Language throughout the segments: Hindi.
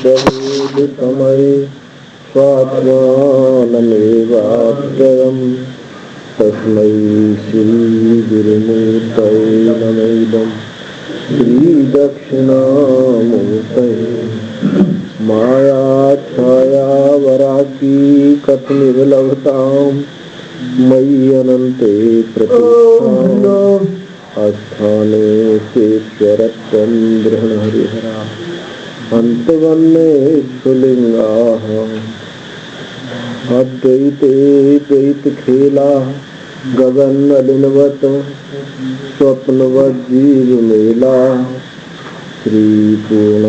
प्रबोधितमये स्वात्मानमेवाप्ययम् तस्मै श्रीगुरुमूर्तये नमः। श्रीदक्षिणामूर्तये मायाच्छायावराकी कथमिव लभताम् मयि अनन्ते प्रतिष्ठाम् अस्थाने चेश्वरचन्द्रहरिहरा अन्तवन्ने स्फुलिङ्गाः अद्वैते द्वैतखेला गगननलिनवत् स्वप्नवज्जीवमेला श्रीपूर्णानन्ददायि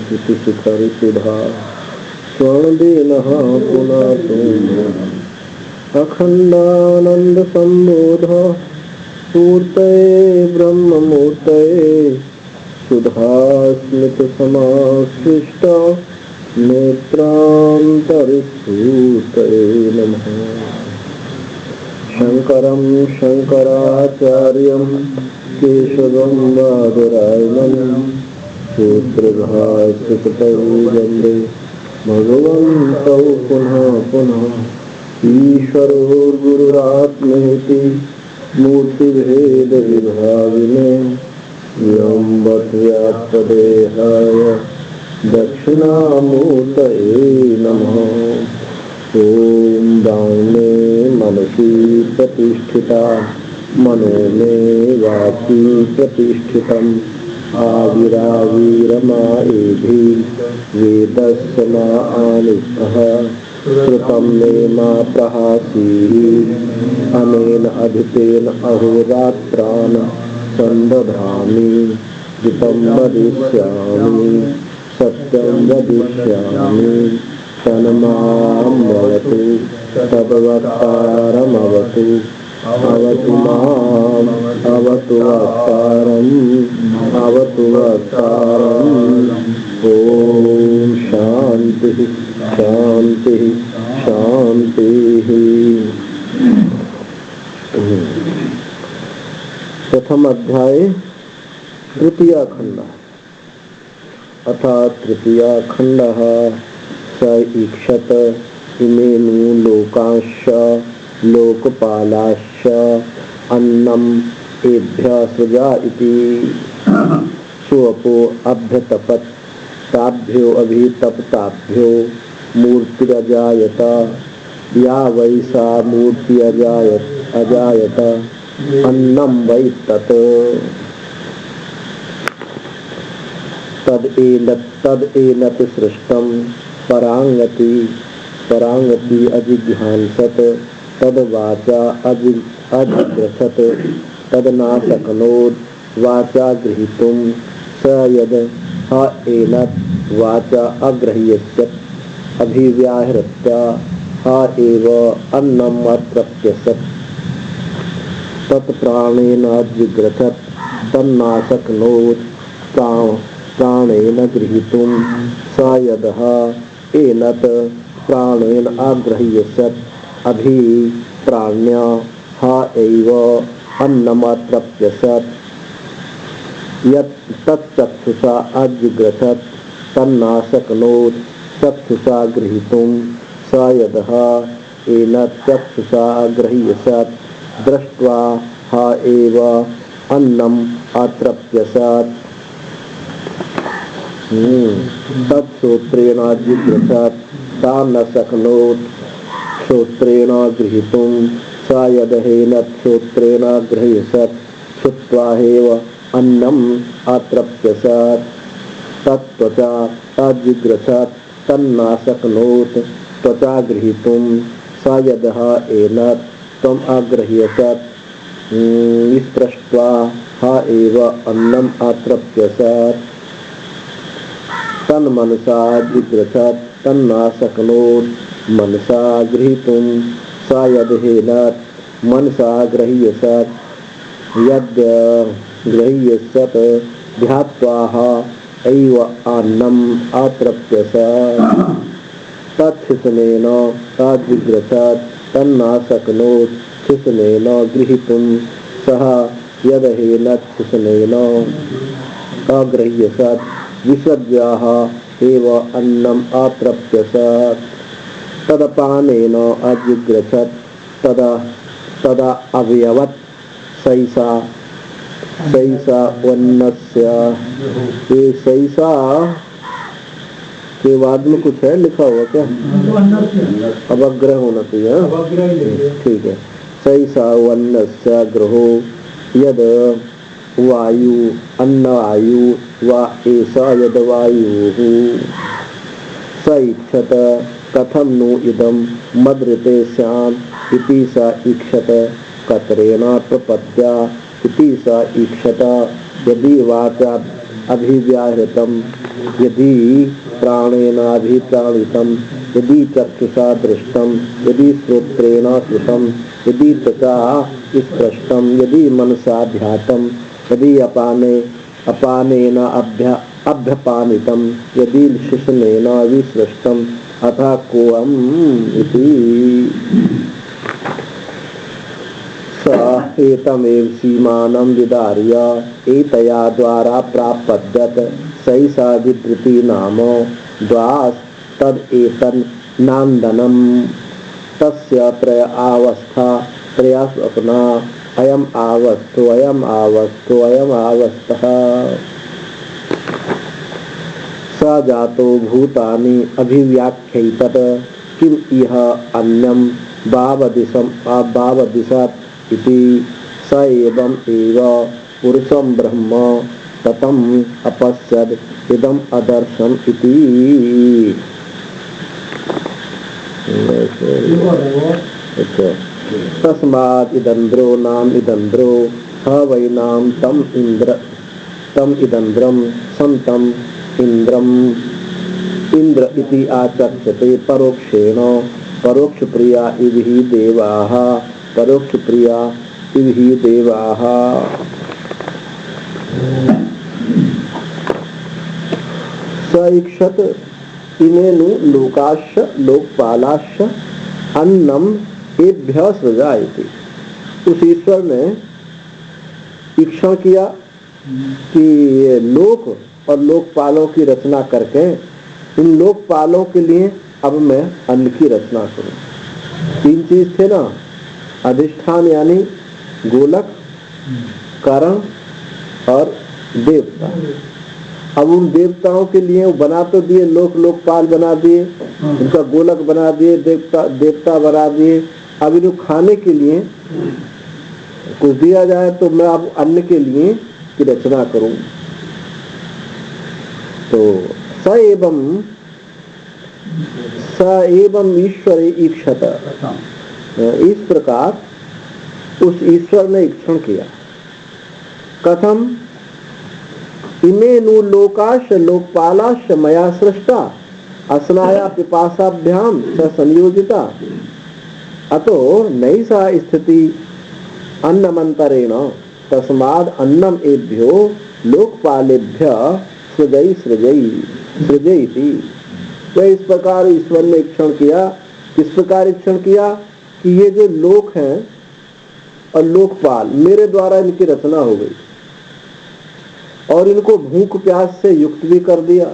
श्रुतिशिखरसुधा स्वर्णदेनः पुनातु अखण्डानन्दसम्बोध पूर्तये ब्रह्ममूर्तये सुधास्मितसमाश्लिष्ट नेत्रान्तरिस्फूर्तये नमः। शङ्करं शङ्कराचार्यं केशवं बादरायणं सूत्रभाष्यकृतौ वन्दे भगवन्तौ पुनः पुनः। ईश्वरो गुरुरात्मेति मूर्तिभेदविभागिने व्योमवद्व्याप्तदेहाय दक्षिणामूर्तये नमः। ॐ दाने मनसि प्रतिष्ठिता मनो मे वाचि प्रतिष्ठितम् आविराविरमाएधि वेदस्समानिष्ठः श्रुतं मे मा प्रहासीः अनेन अधितेन अहोरात्रान् सन्दधामि ऋतं वदिष्यामि सत्यं वदिष्यामि तन्मामवतु तद्वक्तारमवतु अवतु माम् अवतु वक्तारम् ॐ शान्तिः शान्तिः शान्तिः। प्रथम अध्याय तृतीय खंड अर्थात तृतीय खंड स ईक्षत इमेनु लोकांश लोकपालाश्च अन्नम एभ्य सृजा इति सोऽपो अभ्यतपत ताभ्यो अभितप्ताभ्यो मूर्तिरजायत या वै सा मूर्ति अजायत अन्नम वै तत् तदेनत सृष्टं परांगति अजिघ्रांसत तद्वाचा अजिघ्रसत तदनाशकनोद वाचा गृहीतुं स यद ह एनत वाचा अग्रह्यस्य अभिव्याहृत्य ह एव अन्नम् अप्रत्यसत् तत्प्राणेन अजिघ्रसत् तन्नाशकनोद प्राणेन गृहीतुं स यद ह एनत प्राणेन अग्रह्यसत् अभिप्राण्य ह एव अन्नमप्रत्यसत् तच्चक्षुषा अजिघ्रसत् तन्नाशकनोद चक्षुषा गृहीतुं स यदः एनच्चक्षुषा अग्रह्यसत् दृष्ट्वा ह एव अन्नम् अत्रप्यसत् तत्श्रोत्रेण अजिघ्रसत् तान्न शक्नोत् श्रोत्रेण गृहीतुं स यदहेनच्छ्रोत्रेण गृह्यसत् श्रुत्वा एव अन्नम् अत्रप्यसत् तत्त्वचा अजिघ्रसत् तन्नाशक्नोत् त्वचा गृहीतुं स यदः एनत् त्वम् अगृह्यसत् स्पृष्ट्वा ह एव अन्नम् अत्रप्यसत् तन्मनसा जिघ्रसत् तन्नाशक्नोत् मनसा गृहीतुं स यदहेनत् मनसा गृह्यसत् यद्गृह्यसत् ध्यात्वा ह एव अन्नम् अत्रप्यसत् तत्थिसनेन अजिघ्रसत् तन्नाशक्नोत् थिसनेन गृहीतुं सः यद हेनच्छिसनेन अग्रह्यसत् विसर्ज्याः एव अन्नम् आत्रप्यसत् तदपानेन अजिग्रसत् तदा अवयवत् सैषा वन्नस्य। ये सैषा के बाद में कुछ है लिखा हुआ क्या? अवग्रह होना चाहिए। ठीक है। सैषा वन्नस्य ग्रहो यद वायु अन्नवायु वा एषा यद वायुः स इक्षत कथं नु इदं मद्ऋते स्याम् इति स ईक्षत कतरेण प्रपद्या इति स ईक्षत यदि वाचा अभिव्याहृतं यदि प्राणेन अभिप्राणितं यदि चक्षुषा दृष्टं यदि श्रोत्रेण श्रुतं यदि त्वचा स्पृष्टं यदि मनसा ध्यातं यदि अपानेन अभ्यपानितं यदि शिशनेन विसृष्टम् अथ कोऽहम् इति स एतमेव सीमानं विदार्य एतया द्वारा प्रापद्यत सैषा विधृति नाम द्वास्तदेतन्नान्दनं तस्य त्रय अवस्था त्रयस्वप्ना अयम् आवस्थः स जातो भूतानि अभिव्याख्यैतत् किम् इह अन्यं भावदिशत् इति स एवम् एव पुरुषं ब्रह्म ततम् अपश्यद् इदम् अदर्शम् इति। तस्मात् इदन्द्रो नाम इदन्द्रो ह वै नाम तम इदन्द्रं संतम इंद्र इति आचक्षते परोक्षेण परोक्ष प्रिया इव हि देवाः परोक्ष प्रिया इव हि देवाः। स ईक्षत इमेनु लोकाश्च लोकपालाश्च अन्नम एभ्य सृजायति। उस ईश्वर ने इच्छा किया कि लोक और लोकपालों की रचना करके इन लोकपालों के लिए अब मैं अन्न की रचना करूं। तीन चीज थे ना, अधिष्ठान यानी गोलक, कारण और देवता। अब उन देवताओं के लिए वो बना तो दिए, लोकपाल बना दिए, उनका गोलक बना दिए, देवता बना दिए। अब इनको खाने के लिए कुछ दिया जाए तो मैं अब अन्न के लिए की रचना करूं। तो स एवं ईश्वरे ईक्षत, इस प्रकार उस ईश्वर ने ईक्षण किया। कथम इमेनु लोकाश लोकपालाश मया सृष्टा असनाया पिपासाभ्याम स संयोजिता अतो नैषा स्थिति अन्नमंतरेण तस्माद् अन्नम एभ्यो लोकपालेभ्य सृजयति। तो इस प्रकार ईश्वर ने ईक्षण किया। किस प्रकार ईक्षण किया कि ये जो लोक हैं और लोकपाल मेरे द्वारा इनकी रचना हो गई और इनको भूख प्यास से युक्त भी कर दिया,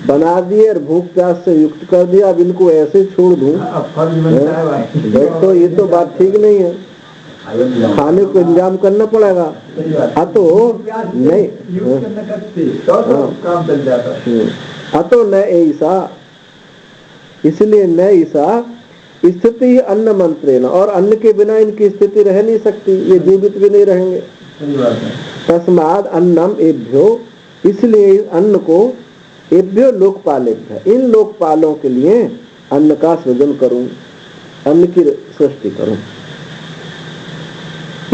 बना दिए और भूख प्यास से युक्त कर दिया। अब इनको ऐसे छोड़ दूं तो ये तो बात ठीक नहीं है, खाने को इंतजाम करना पड़ेगा। अतो नहीं अतो न ऐसा, इसलिए न ऐसा स्थिति अन्न मंत्रेण, और अन्न के बिना इनकी स्थिति रह नहीं सकती, ये जीवित भी नहीं रहेंगे। तस्माद अन्नम एभ्यो, इसलिए अन्न को एभ्यो लोकपालेभ्य, इन लोकपालों के लिए अन्न का सृजन करूं, अन्न की सृष्टि करूं।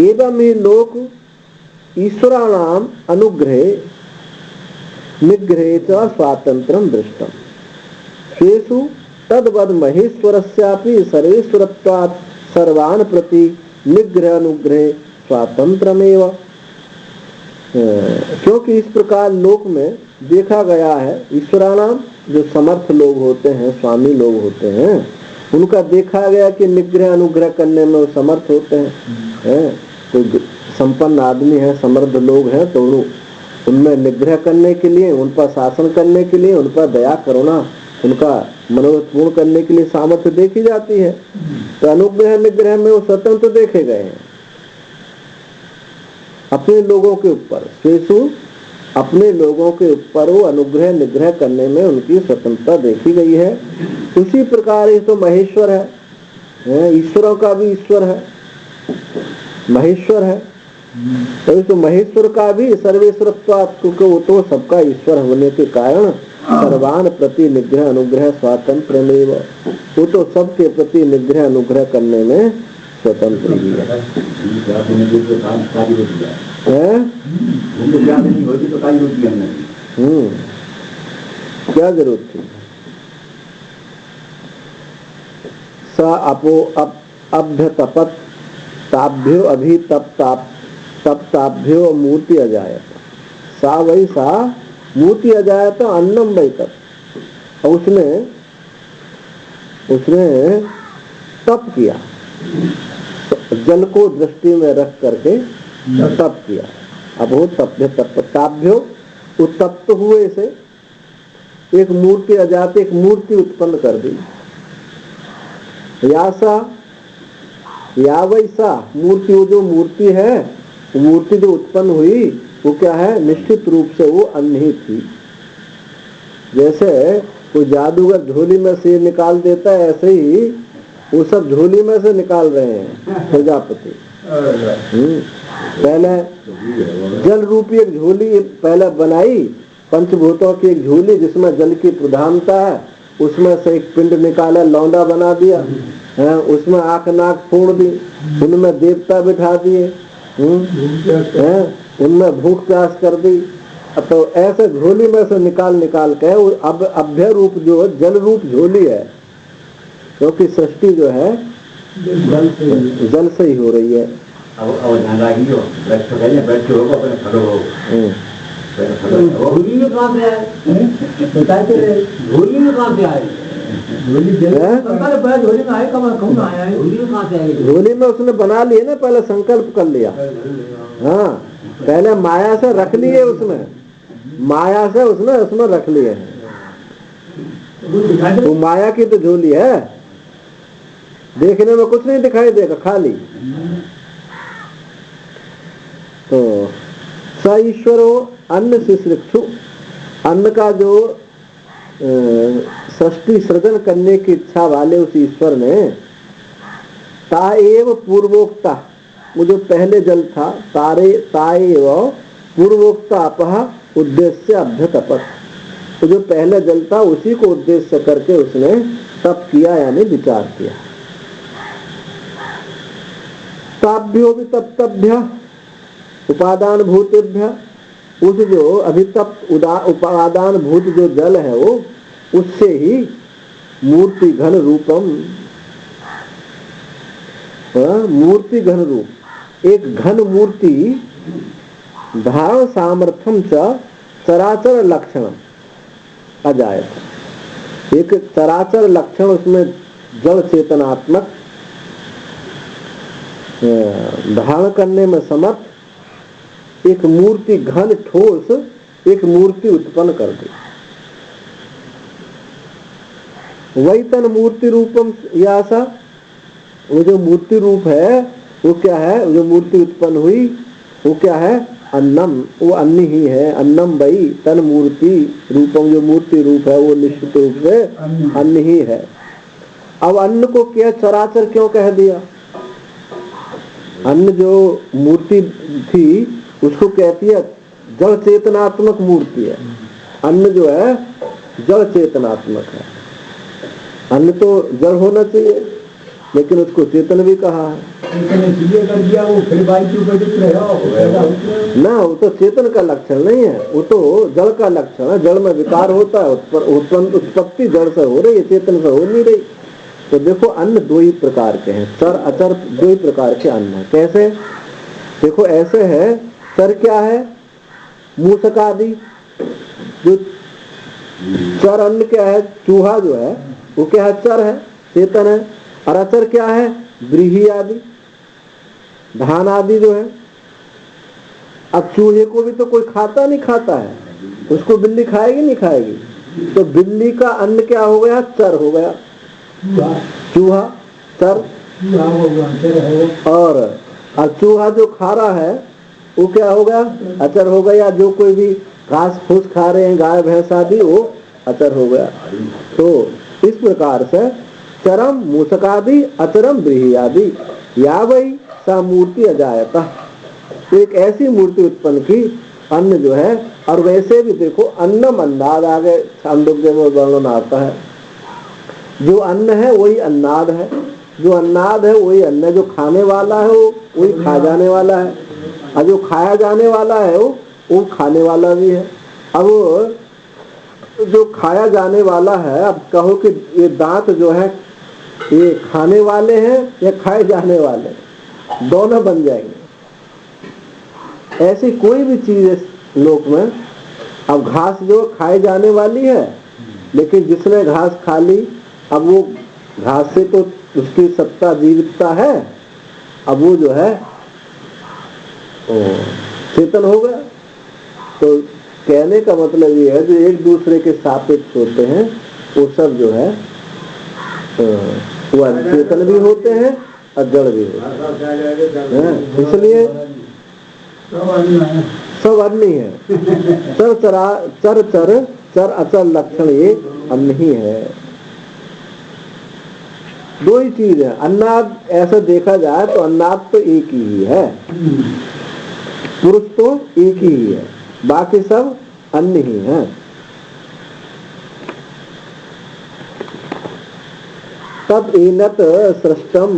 एवं ही लोक ईश्वराणाम अनुग्रहे निग्रहे च स्वातंत्रं दृष्टम स्वेषु तद्वद महेश्वरस्यापि सर्वेश्वरत्वात् सर्वान् प्रति निग्रह अनुग्रहे स्वातंत्रमेव। क्योंकि इस प्रकार लोक में देखा गया है, ईश्वराणाम जो समर्थ लोग होते हैं, स्वामी लोग होते हैं, उनका देखा गया कि निग्रह अनुग्रह करने में वो समर्थ होते हैं। तो संपन्न आदमी है, समृद्ध लोग हैं, तो उनमें निग्रह करने के लिए, उन पर शासन करने के लिए, उन पर दया करुणा, उनका मनोरथ पूर्ण करने के लिए सामर्थ्य देखी जाती है। तो अनुग्रह निग्रह में वो स्वतंत्र देखे गए हैं अपने लोगों के ऊपर। स्वेषु अपने लोगों के ऊपर वो अनुग्रह निग्रह करने में उनकी स्वतंत्रता देखी गई है। उसी प्रकार ये तो महेश्वर है, ईश्वरों का भी ईश्वर है, महेश्वर है। तो महेश्वर का भी सर्वेश्वरत्वात्, क्योंकि वो तो सबका ईश्वर होने के कारण सर्वान प्रति निग्रह अनुग्रह स्वातंत्र में, वो तो सबके प्रति निग्रह अनुग्रह करने में स्वतंत्र ही है। क्या जरूरत थी? स अपो अभ्य तपत ताभ्यो अभी तप ताभ्यो मूर्ति अजायत। सा वही सा मूर्ति अजायत अन्नम वही तप। उसने तप किया, जल को दृष्टि में रख करके तप किया। अब वो तप्य तप ताभ्यो उत्तप्त हुए से एक मूर्ति अजात, एक मूर्ति उत्पन्न कर दी। यासा या वैसा मूर्ति, वो जो मूर्ति है, मूर्ति जो उत्पन्न हुई वो क्या है? निश्चित रूप से वो अन्न ही थी। जैसे कोई जादूगर झोली में से निकाल देता है, ऐसे ही वो सब झोली में से निकाल रहे हैं प्रजापति। पहले जल रूपी एक झोली पहले बनाई, पंचभूतों की एक झोली जिसमें जल की प्रधानता है, उसमें से एक पिंड निकाला, लौंडा बना दिया, उसमें आंख नाक फोड़ दी, उनमें देवता बिठा दिए, उनमें भूख प्यास कर दी। तो ऐसे झोली में से निकाल के अब अभ्य रूप जो जल रूप झोली है, क्योंकि सृष्टि जो है जल से ही हो रही है। झोली में कहाँ से आए? झोली में कहाँ से आए? झोली में उसने बना लिए ना, पहले संकल्प कर लिया। हाँ, पहले माया से रख लिए, उसमें माया से उसने उसमें रख लिए। तो माया की तो झोली है, देखने में कुछ नहीं दिखाई देगा, खाली। तो स ईश्वरो अन्न शिश्रिक्षु, अन्न का जो सृष्टि सृजन करने की इच्छा वाले उस ईश्वर ने ताएव पूर्वोक्ता, वो जो पहले जल था, ताएव पूर्वोक्ता अपह उद्देश्य अभ्य तपत, वो जो पहले जल था उसी को उद्देश्य करके उसने तप किया, यानी विचार किया। ताभ्यो भी तप्तभ्य उपादान भूतेभ्य, उस जो अभितप्त उपादान भूत जो जल है वो, उससे ही मूर्ति घन रूपम, मूर्ति घन रूप, एक घन मूर्ति धारण सामर्थ्यम च चराचर लक्षण अजायत। एक चराचर लक्षण उसमें जड़ चेतनात्मक धारण करने में समर्थ एक मूर्ति घन ठोस एक मूर्ति उत्पन्न कर दी। वही तन मूर्ति रूपम यासा, वो जो मूर्ति रूप है वो क्या है? वो जो मूर्ति उत्पन्न हुई वो क्या है? अन्नम, वो अन्न ही है। अन्नम वही तन मूर्ति रूपम, जो मूर्ति रूप है वो निश्चित रूप से अन्न ही है। अब अन्न को क्या चराचर क्यों कह दिया? अन्न जो मूर्ति थी उसको कहती है जड़ चेतनात्मक मूर्ति है। अन्न जो है जड़ चेतनात्मक है। अन्न तो जड़ होना चाहिए, लेकिन उसको चेतन भी कहा है ना। वो तो चेतन का लक्षण नहीं है, वो तो जड़ का लक्षण है। जड़ में विकार होता है, उत्पत्ति जड़ से हो रही है, चेतन से हो नहीं रही। तो देखो अन्न दो ही प्रकार के हैं, चर अचर दो ही प्रकार के अन्न है। कैसे? देखो ऐसे है, चर क्या है? मूसक आदि। जो चर अन्न क्या है? चूहा जो है वो क्या है? चर है, चेतन है। और अचर क्या है? व्रीहि आदि, धान आदि जो है अब चूहे को भी तो कोई खाता नहीं खाता है, उसको बिल्ली खाएगी नहीं खाएगी, तो बिल्ली का अन्न क्या हो गया? चर हो गया, चूहा चर। और अब चूहा जो खा रहा है वो क्या हो गया? अचर हो गया। जो कोई भी घास फूस खा रहे हैं गाय भैंस आदि, वो अचर हो गया। तो इस प्रकार से चरम मूसकादि अचरम ब्रीहि आदि या वही सा मूर्ति अजायता, एक ऐसी मूर्ति उत्पन्न की अन्न जो है। और वैसे भी देखो अन्नम अन्नाद, आगे छांदोग्य में वर्णन आता है, जो अन्न है वही अन्नाद है, जो अन्नाद है वही अन्न है, जो खाने वाला है वो वही खा जाने वाला है, और जो खाया जाने वाला है वो खाने वाला भी है। अब जो खाया जाने वाला है, अब कहो कि ये दांत जो है ये खाने वाले हैं या खाए जाने वाले, दोनों बन जाएंगे। ऐसी कोई भी चीज इस लोक में, अब घास जो खाए जाने वाली है, लेकिन जिसने घास खा ली, अब वो घास से तो उसकी सत्ता जीवितता है, अब वो जो है चेतन हो गया। तो कहने का मतलब ये है, जो एक दूसरे के सापेक्ष होते हैं वो सब जो है वो चेतन भी होते हैं और जड़ भी होते हैं। इसलिए सब अन्न ही है। चर अचल लक्षण ये अन्न ही है। दो ही चीज है। अन्नाद ऐसा देखा जाए तो अन्नाद तो एक ही है, पुरुष तो एक ही है, बाकी सब अन्न ही है। तद एनत सृष्टम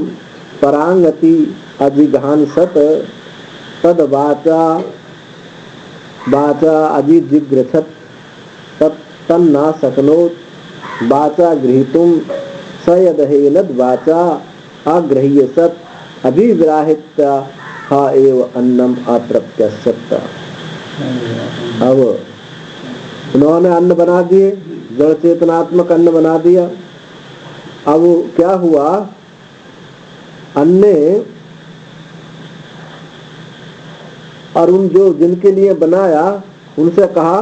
परांगति अजिघांसत तद वाचा अजिजिग्रछत तन्ना शक्नोत वाचा गृहीतुम स यदहेनद वाचा अग्रह्यसत अभिग्राहित्या हा एव अन्नम अप्रत्यक्षत। अब उन्होंने अन्न बना दिए, जड़ चेतनात्मक अन्न बना दिया। अब क्या हुआ? अन्य और उन जो जिनके लिए बनाया उनसे कहा,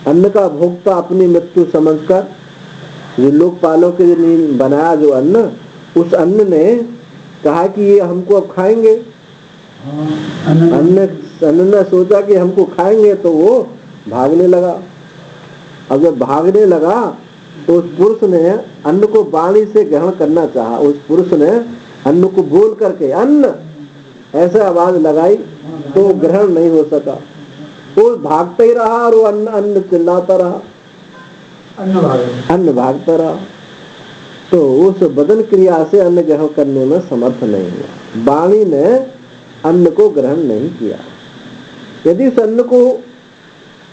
अन्न का भोक्ता अपनी मृत्यु समझकर, जो लोकपालों के लिए बनाया जो अन्न, उस अन्न ने कहा कि ये हमको अब खाएंगे। अन्न ने सोचा कि हमको खाएंगे, तो वो भागने लगा। अब जब भागने लगा तो उस पुरुष ने अन्न को वाणी से ग्रहण करना चाहा। उस पुरुष ने अन्न को बोल करके अन्न ऐसे आवाज लगाई, तो ग्रहण नहीं हो सका। वो भागता ही रहा और वो अन्न चिल्लाता रहा, अन्न भागता रहा। तो उस बदन क्रिया से अन्न ग्रहण करने में समर्थ नहीं हुआ। वाणी ने अन्न को ग्रहण नहीं किया। यदि उस अन्न को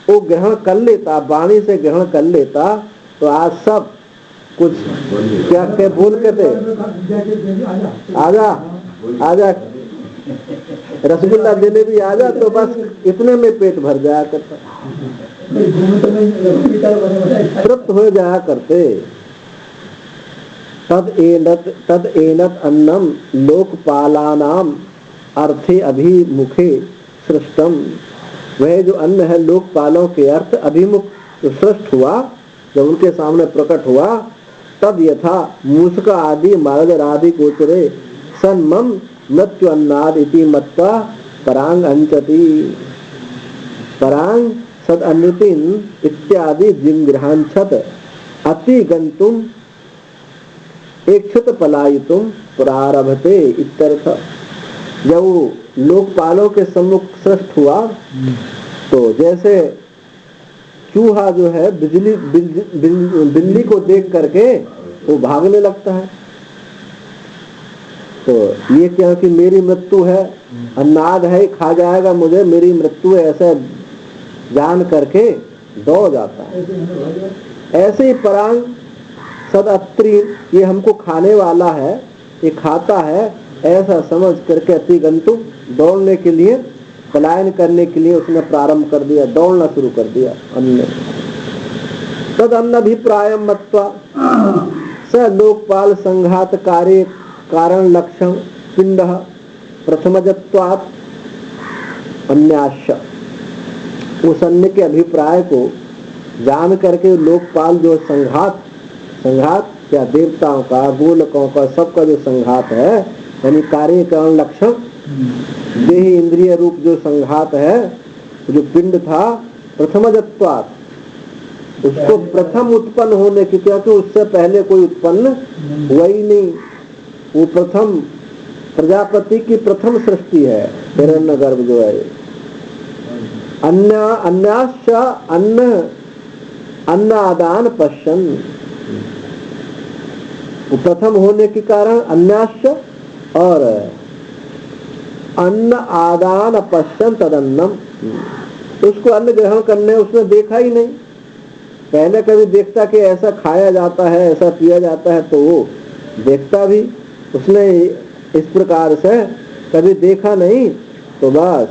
वो ग्रहण कर लेता, वाणी से ग्रहण कर लेता, तो आज सब कुछ क्या क्या बोल के थे, आजा आजा रसगुल्ला जलेबी आजा, तो बस इतने में पेट भर जाया करता, तृप्त हो जाया करते। तद एनत अन्नम लोकपालानाम अर्थे अभिमुखे सृष्टम, वह जो अन्न है लोकपालों के अर्थ अभिमुख सृष्ट हुआ, जब उनके सामने प्रकट हुआ, तद यथा मूषक आदि मार्जर आदि गोचरे सन्मम मृत्यु अन्नाद इति मत्वा परांग अंचति, परांग सद अन्नतिन इत्यादि जिंग्रहांछत अति गंतुम इक्षत पलायितुम प्रारभते इत्यर्थ। जब वो लोकपालों के सम्मुख सृष्ट हुआ, तो जैसे चूहा जो है बिल्ली को देख करके वो भागने लगता है, तो ये क्या कि मेरी मृत्यु है, अन्नाद है, खा जाएगा मुझे, मेरी मृत्यु है, ऐसा जान करके दौड़ जाता है। ऐसे ही परांग सदअत्री, ये हमको खाने वाला है, ये खाता है, ऐसा समझ करके अतिगंतु दौड़ने के लिए, पलायन करने के लिए उसने प्रारंभ कर दिया, दौड़ना शुरू कर दिया। अन्न तद अन्न अभिप्राय मत्वा स लोकपाल संघात कार्य कारण लक्षण पिंड प्रथमजत्वात् अन्याश्य, उस अन्य के अभिप्राय को जान करके लोकपाल जो संघात क्या देवताओं का, गोलकों का, सबका जो संघात है, यानी कार्य कारण लक्षण देह इंद्रिय रूप जो संघात है, जो पिंड था प्रथमजत्वात्, उसको प्रथम उत्पन्न होने की, क्योंकि उससे पहले कोई उत्पन्न हुआ ही नहीं, वो प्रथम प्रजापति की प्रथम सृष्टि है हिरण्यगर्भ जो है। अन्याश्च अन्न आदान पश्यन्, प्रथम होने के कारण अन्याश्च, और अन्न आदान पश्यन् तदन्नम, उसको अन्न ग्रहण करने उसने देखा ही नहीं। पहले कभी देखता कि ऐसा खाया जाता है, ऐसा पिया जाता है, तो वो देखता भी, उसने इस प्रकार से कभी देखा नहीं, तो बस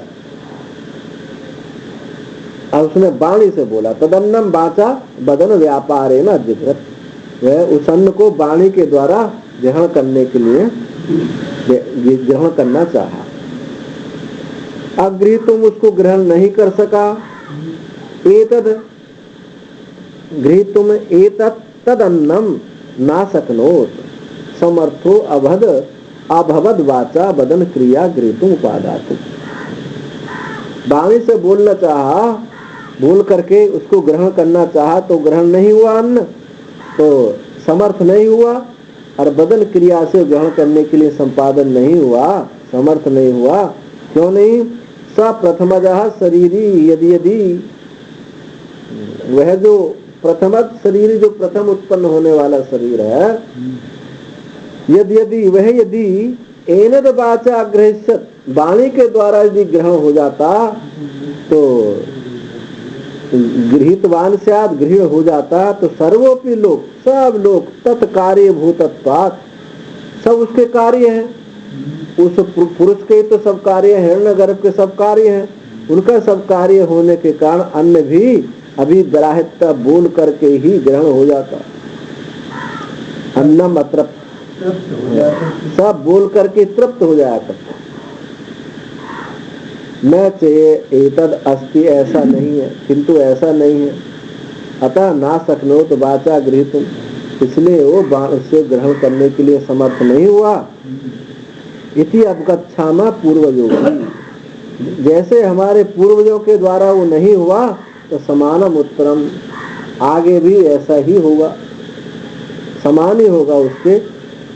अब उसने वाणी से बोला, तदन्नम वाचा बदन व्यापारेण अजिघ्रत, वह उस अन्न को वाणी के द्वारा ग्रहण करने के लिए ग्रहण करना चाहा। अगृहीतुम, उसको ग्रहण नहीं कर सका। एतद गृहीतुम एतत् तदन्नम ना शक्नोत, समर्थो अभवद वाचा बदन क्रिया गृहीतुम उपादातु, वाणी से बोलना चाहा, बोल करके उसको ग्रहण करना चाहा तो ग्रहण नहीं हुआ, अन्न तो समर्थ नहीं हुआ, और बदन क्रिया से ग्रहण करने के लिए संपादन नहीं हुआ, समर्थ नहीं हुआ। क्यों नहीं? स प्रथमजः शरीरी यदि वह जो प्रथमत शरीर, जो प्रथम उत्पन्न होने वाला शरीर है, यदि एनद वाचा ग्रहिष्यत, वाणी के द्वारा यदि ग्रहण हो जाता तो गृहीतवान स्यात्, गृहीण हो जाता तो सर्वोपि लोक, सब लोग तत्कार्य भूतत्वात्, सब उसके कार्य हैं। उस पुरुष के तो सब कार्य है, हिरण्यगर्भ के सब कार्य हैं, उनका सब कार्य होने के कारण अन्न भी अभी ग्राह्यता बोल करके ही ग्रहण हो जाता। अन्नम अतृप्त, सब बोल करके तृप्त हो जाया करता। न चेय एतद अस्ति, ऐसा नहीं है, किंतु ऐसा नहीं है। अतः ना शक्नोत वाचा गृहीतुम, इसलिए वो बाण से ग्रहण करने के लिए समर्थ नहीं हुआ। इति अवगच्छामा पूर्वयोगी, जैसे हमारे पूर्वजों के द्वारा वो नहीं हुआ, तो समानम उत्तरम, आगे भी ऐसा ही होगा, समान ही होगा उसके।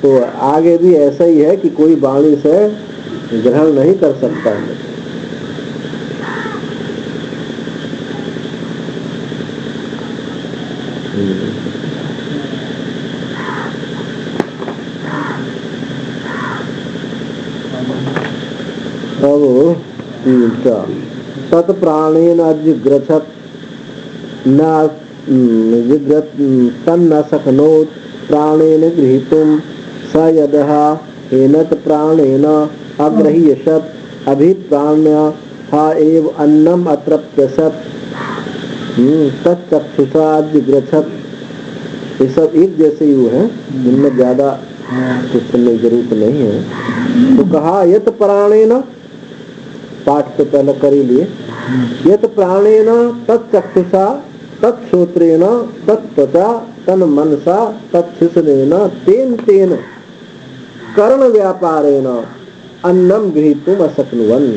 तो आगे भी ऐसा ही है कि कोई वाणी से ग्रहण नहीं कर सकता है। अब तत्प्राणेन अजिग्रछत न जिग्रत तन्न शक्नोत प्राणेन गृहीतुम स यदः हेनत प्राणेन अग्रह्यशत अभिप्राण्य हा एव अन्नम अतृप्यसत तच्चक्षुषा जिग्रछत। ये सब एक जैसे ही है, जिनमें ज्यादा कुछ करने की जरूरत नहीं है। तो कहा यत प्राणेन, पाठ से पहले कर ही लिए, यत प्राणेन तच्चक्षुषा तत्श्रोत्रेण तत्त्वचा तन्मनसा तच्छिष्णेन तेन तेन कर्ण व्यापारेण अन्नम गृहीतुम अशक्नुवन्।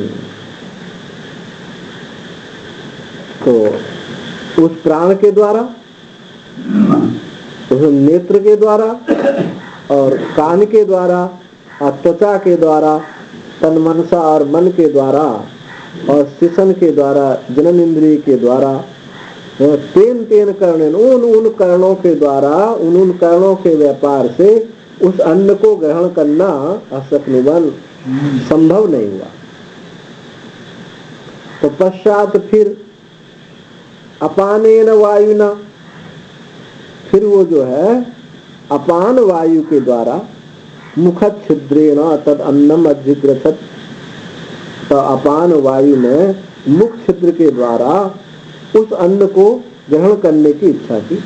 तो उस प्राण के द्वारा, उस नेत्र के द्वारा और कान के द्वारा और त्वचा के द्वारा, तन्मनसा और मन के द्वारा और शिशन के द्वारा, जनन इंद्रिय के द्वारा, तेन तेन कर्ण, उन कर्णों के द्वारा, उन कर्णों के व्यापार से उस अन्न को ग्रहण करना अशक्नुवन्, संभव नहीं हुआ। तो पश्चात फिर अपानेन वायुना, फिर वो जो है अपान वायु के द्वारा मुख छिद्रेण तद अन्नम अजिग्रछत, तो अपान वायु ने मुख छिद्र के द्वारा उस अन्न को ग्रहण करने की इच्छा की।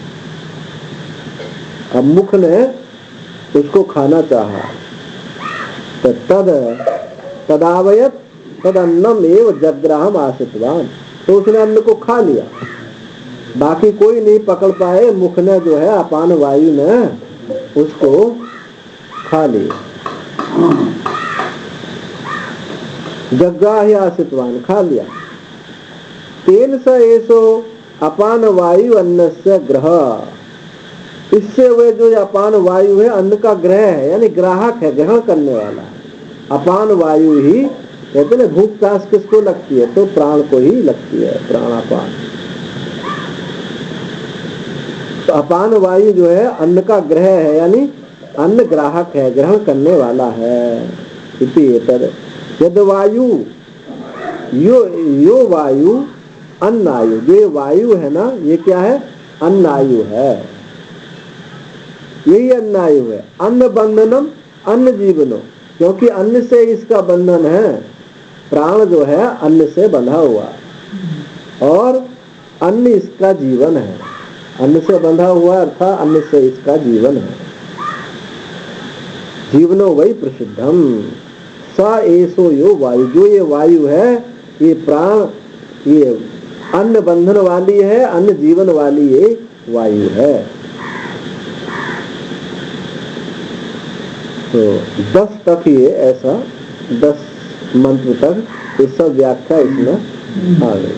अब मुख ने उसको खाना चाहा, तो तदावयत तद अन्नम एव जग्राहम आसितवान, तो उसने अन्न को खा लिया, बाकी कोई नहीं पकड़ पाए, मुख ने जो है अपान वायु ने उसको खा लिया। जग्राह आसितवान, खा लिया। तेन स एसो अपान वायु अन्नस्य ग्रह, इससे वे जो अपान वायु है अन्न का ग्रह है, यानी ग्राहक है, ग्रहण करने वाला है। अपान वायु ही कहते ना, भूख प्यास किसको लगती है, तो प्राण को ही लगती है, प्राणापान। तो अपान वायु जो है अन्न का ग्रह है, यानी अन्न ग्राहक है, ग्रहण करने वाला है। इति एतद यद वायु यो वायु अन्नायु, ये वायु है ना, ये क्या है, अन्नायु है, यही अन्नायु है। अन्न बंधनम अन्न जीवनो, क्योंकि अन्न से इसका बंधन है, प्राण जो है अन्न से बंधा हुआ, और अन्न इसका जीवन है, अन्न से बंधा हुआ अर्थात अन्न से इसका जीवन है। जीवनो वही प्रसिद्धम स एसो यो वायु, जो ये वायु है, ये प्राण, ये अन्न बंधन वाली है, अन्न जीवन वाली ये वायु है। तो 10 तक ये ऐसा 10 मंत्र तक ये सब व्याख्या इसमें आ गई।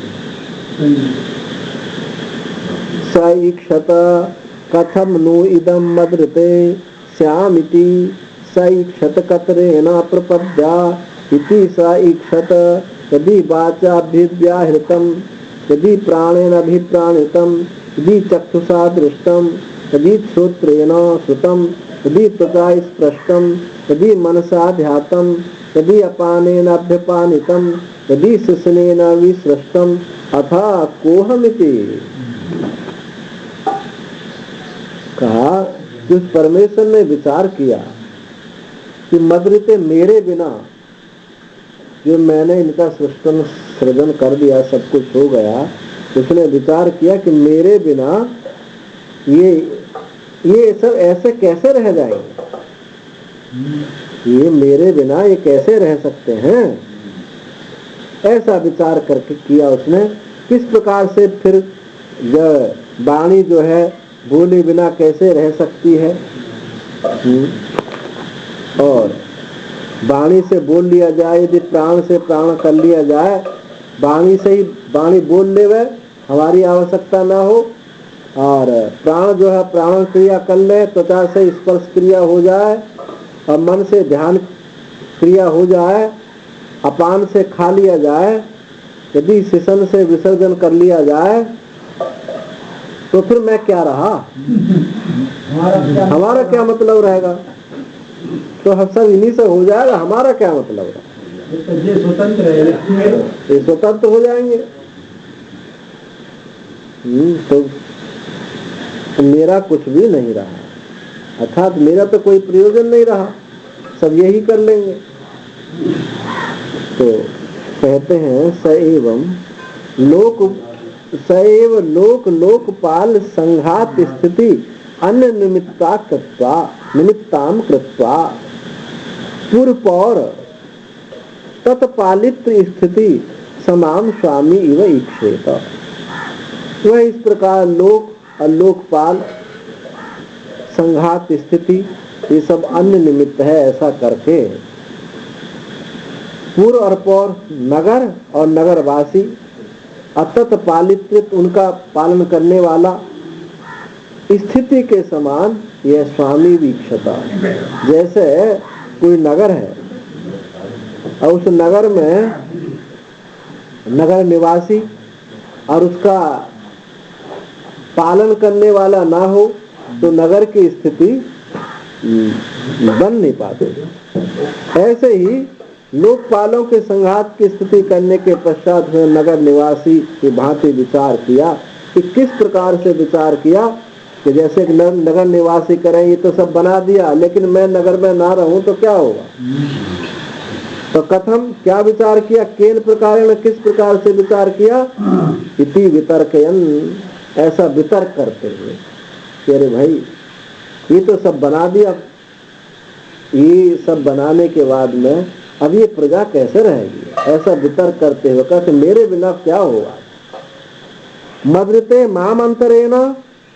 स ईक्षत कथम नु इदम मद्रते श्यामिति, स ईक्षत कतरेण प्रपद्या इति, स ईक्षत यदि वाचाभिव्याहृतम, यदि प्राणेन अभिप्राणितम, यदि चक्षुषा दृष्टम, यदि श्रोत्रेण श्रुतम, यदि त्वचा स्पृष्टम, यदि मनसा ध्यातम, यदि अपानेन अभ्यपानितम, यदि शिशनेन विसृष्टम, अथा कोहमिति। कहा कि उस परमेश्वर ने विचार किया कि मद्रिते, मेरे बिना जो मैंने इनका सृजन कर दिया, सब कुछ हो गया, उसने विचार किया कि मेरे बिना ये सब ऐसे कैसे रह जाएंगे, ये मेरे बिना ये कैसे रह सकते हैं, ऐसा विचार करके किया उसने। किस प्रकार से फिर वाणी जो है बोले बिना कैसे रह सकती है, और वाणी से बोल लिया जाए, यदि प्राण से प्राण कर लिया जाए, वाणी से ही वाणी बोल ले, वह हमारी आवश्यकता ना हो, और प्राण जो है प्राण क्रिया कर ले, त्वचा से स्पर्श क्रिया हो जाए, और मन से ध्यान क्रिया हो जाए, अपान से खा लिया जाए, यदि शिशन से विसर्जन कर लिया जाए, तो फिर मैं क्या रहा, हमारा क्या मतलब रहेगा, तो हम सब इन्हीं से हो जाएगा, हमारा क्या मतलब है, ये स्वतंत्र है, ये स्वतंत्र हो जाएंगे। तो मेरा कुछ भी नहीं रहा, अर्थात मेरा तो कोई प्रयोजन नहीं रहा, सब यही कर लेंगे। तो कहते हैं सएव लोक लोकपाल संघात स्थिति अन्य निमित्ताम कृत्वा पूर्वपौर तत्पालित स्थिति समाम स्वामी इव ईक्षेत। वह इस प्रकार लोक और लोकपाल संघात स्थिति ये सब अन्य निमित्त है, ऐसा करके पूर्व और पौर नगर और नगरवासी अतत पालित उनका पालन करने वाला स्थिति के समान यह स्वामी वीक्षता। जैसे कोई नगर है और उस नगर में नगर निवासी और उसका पालन करने वाला ना हो तो नगर की स्थिति बन नहीं पाती। ऐसे ही लोकपालों के संघात की स्थिति करने के पश्चात में नगर निवासी की भांति विचार किया कि किस प्रकार से विचार किया कि जैसे नगर निवासी करें ये तो सब बना दिया, लेकिन मैं नगर में ना रहूं तो क्या होगा। तो कथम क्या विचार किया, केन प्रकार में किस प्रकार से विचार किया, इति वितर्कयन ऐसा वितर्क करते हुए कि अरे भाई ये तो सब बना दिया, ये सब बनाने के बाद में अब ये प्रजा कैसे रहेगी? ऐसा वितर्क करते हुए कहते मेरे बिना क्या होगा? मद्रते माम अंतरेण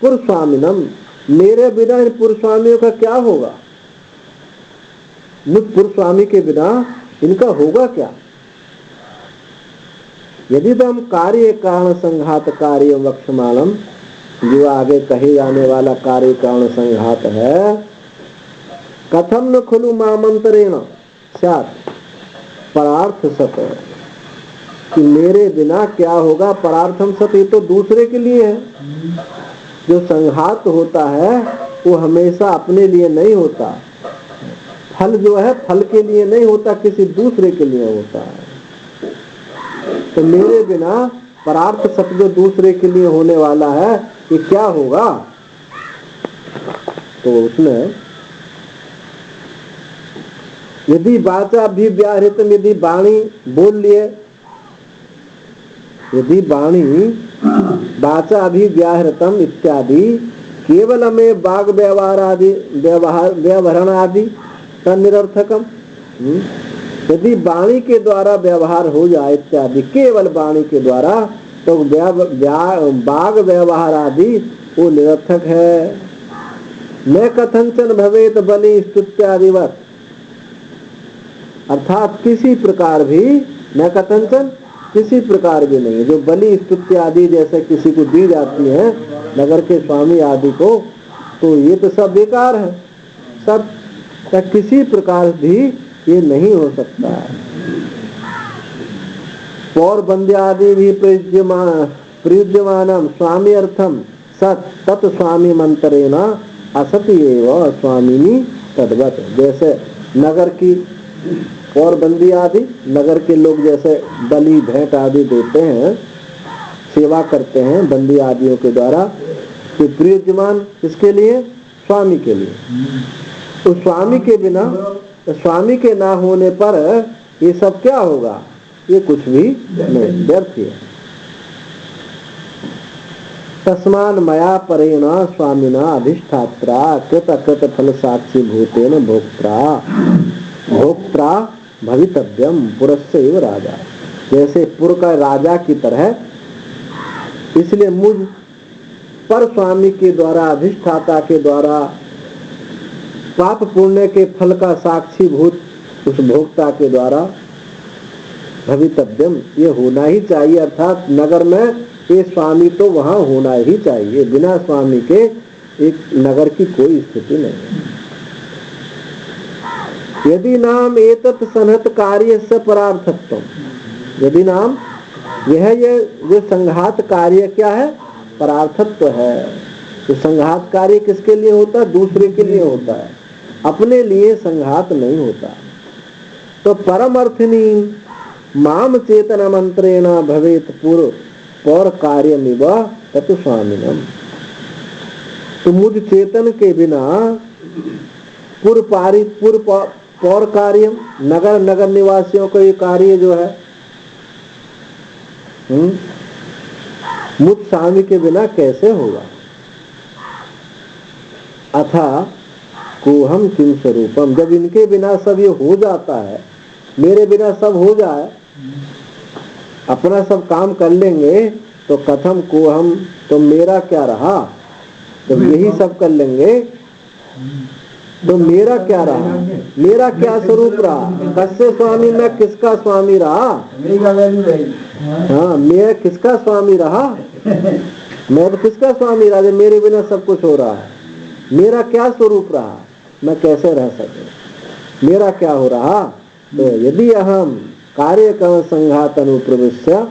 पुरस्वामिनम, मेरे बिना इन पुरस्वामियों का क्या होगा? मुझ पुरस्वामी के बिना इनका होगा क्या? यदि तम कार्य कारण संघात कार्य वक्षमाणम, जो आगे कहे जाने वाला कार्य कारण संघात है, कथम न खलु मामंतरेण स्यात् परार्थ सत, कि मेरे बिना क्या होगा? परार्थम सत, ये तो दूसरे के लिए है। जो संघात होता है वो हमेशा अपने लिए नहीं होता, फल जो है फल के लिए नहीं होता, किसी दूसरे के लिए होता है। तो मेरे बिना परार्थ सत जो दूसरे के लिए होने वाला है, ये क्या होगा? तो उसमें यदि वाचा भी व्याहृत, यदि वाणी बोल लिए, यदि वाणी वाचा भी व्याहृतम इत्यादि केवल में बाग व्यवहार आदि व्यवहारण आदि निरर्थकम, यदि वाणी के द्वारा व्यवहार हो जाए इत्यादि, केवल वाणी के द्वारा, तो बाग व्यवहार आदि वो निरर्थक है। न कथंचन भवेत बलि स्तुत्यादिवत, अर्थात किसी प्रकार भी, न कथंचन किसी प्रकार भी नहीं, जो बलि स्तुति आदि जैसे किसी को दी जाती है नगर के स्वामी आदि को, तो ये तो सब बेकार है, सब किसी प्रकार भी ये नहीं हो सकता है। पौर बंदे आदि भी प्रयुज्यमानम स्वामी अर्थम सत तत् स्वामी मंत्रेण असत एव स्वामिनी तद्वत, जैसे नगर की और बंदी आदि, नगर के लोग जैसे बलि भेंट आदि देते हैं, सेवा करते हैं बंदी आदियों के द्वारा, तो प्रयुज्यमान किसके लिए? स्वामी के लिए। तो स्वामी के बिना, स्वामी के ना होने पर ये सब क्या होगा? ये कुछ भी नहीं, व्यर्थ है। तस्मान मया परेण स्वामिना अधिष्ठात्रा कृत कृत फल साक्षी भूतेन भोक्त्रा भवितव्यम पुरस्य एव राजा, जैसे पुर का राजा की तरह, इसलिए मुझ पर स्वामी के द्वारा, अधिष्ठाता के द्वारा पाप पुण्य के फल का साक्षी भूत उस भोक्ता के द्वारा भवितव्यम, ये होना ही चाहिए। अर्थात नगर में ये स्वामी तो वहाँ होना ही चाहिए, बिना स्वामी के एक नगर की कोई स्थिति नहीं। यदि नाम एतत् सनहत कार्य से परार्थत्व, यदि नाम यह ये जो संघात कार्य क्या है? परार्थत्व है। तो संघात कार्य किसके लिए होता है? दूसरे के लिए होता है, अपने लिए संघात नहीं होता। तो परम अर्थनी माम चेतन मंत्रेण भवेत पूर्व पौर कार्यमिव तत् स्वामिनम, तो मुझ चेतन के बिना पूर्व पौर कार्य, नगर निवासियों का ये कार्य जो है, मुझ स्वामी के बिना कैसे होगा? अथा कोहम किम स्वरूपम, जब इनके बिना सब ये हो जाता है, मेरे बिना सब हो जाए, अपना सब काम कर लेंगे, तो कथम कोहम, तो मेरा क्या रहा? तो यही सब कर लेंगे तो मेरा क्या रहा? मेरा क्या स्वरूप रहा? कस्य स्वामी, मैं किसका स्वामी रहा? हाँ, मैं किसका स्वामी रहा? मैं तो किसका स्वामी रहा? मेरे बिना सब कुछ हो रहा है, मेरा क्या स्वरूप रहा? मैं कैसे रह सके? मेरा क्या हो रहा? तो यदि अहम कार्यक्रम संघात अनुप्रविश्य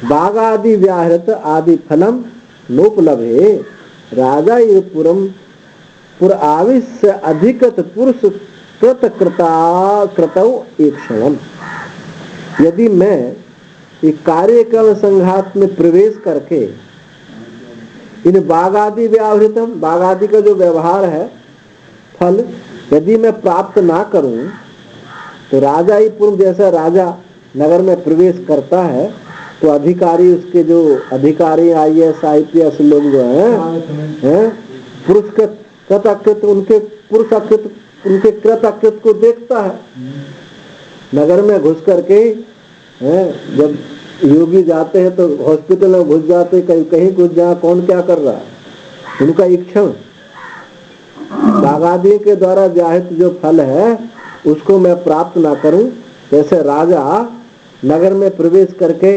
बागादि व्याहृत आदि फलम नोपलभे राजा ये पुर आविश्य अधिकत पुरुष कृतौ एक क्षण, यदि मैं एक कार्यक्रम संघात में प्रवेश करके इन बागादि व्यावृतम, बागादि का जो व्यवहार है फल, यदि मैं प्राप्त ना करूं, तो राजा ही पूर्व, जैसा राजा नगर में प्रवेश करता है तो अधिकारी, उसके जो अधिकारी IAS IPS लोग जो हैं पुरुष तथाकृत, उनके पुरुषाकृत उनके कृत अकृत को देखता है। नगर में घुस करके जब योगी जाते हैं तो हॉस्पिटल में घुस जाते, कहीं घुस जा, कौन क्या कर रहा है, उनका ईक्षण। बागादी के द्वारा व्याहित जो फल है उसको मैं प्राप्त ना करूं, जैसे राजा नगर में प्रवेश करके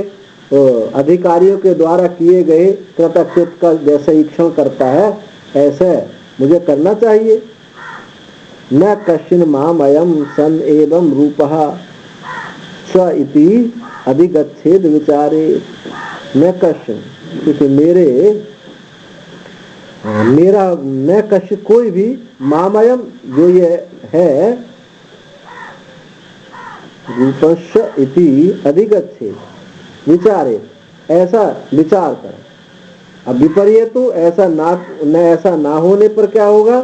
अधिकारियों के द्वारा किए गए कृतकृत का जैसे ईक्षण करता है, ऐसे मुझे करना चाहिए। न कश्चिन माम अयम सन एवं रूपः स इति अधिगच्छेद विचारे। न कश्चिन, क्योंकि मेरा न कश्चिन कोई भी, मामयम जो ये है, रूपस्य इति अधिगच्छेद विचारे, ऐसा विचार कर। अब विपर्य तो ऐसा ना होने पर क्या होगा,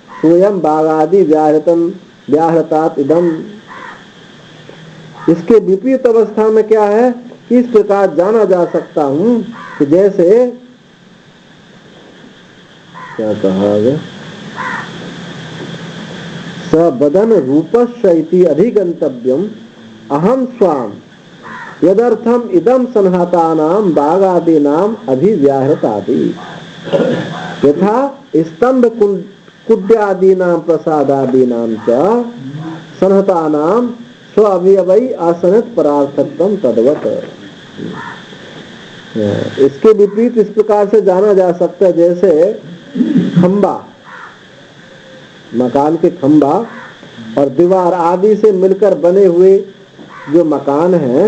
स्वयं बागादि व्याहृतात इदम। इसके विपरीत अवस्था में क्या है कि इस प्रकार जाना जा सकता हूं कि जैसे क्या कहा है, सबदन रूपस्य इति अधिगंतव्यम अहम स्वाम यदर्थम इदम संहतानाम बागादीनाम अभिव्याहृतादि यथा स्तंभ कुड्यादीनाम प्रसादादीनाम च संहतानाम स्वावयवै आसनत परार्थत्वम तद्वत्। इसके विपरीत इस प्रकार से जाना जा सकता है, जैसे खंबा, मकान के खंबा और दीवार आदि से मिलकर बने हुए जो मकान हैं,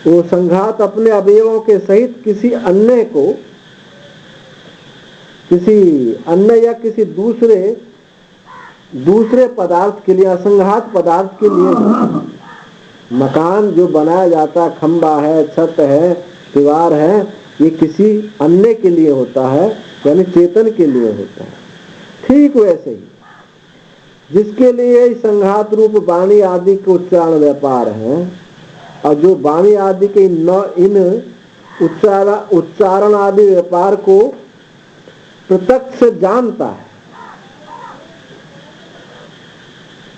वो संघात अपने अवयवों के सहित किसी अन्य या किसी दूसरे पदार्थ के लिए, असंघात पदार्थ के लिए मकान जो बनाया जाता, खंबा है, छत है, दीवार है, ये किसी अन्य के लिए होता है, यानी चेतन के लिए होता है। ठीक वैसे ही जिसके लिए संघात रूप वाणी आदि के उच्चारण व्यापार है, और जो वाणी आदि के इन उच्चारण आदि व्यापार को प्रत्यक्ष से जानता है,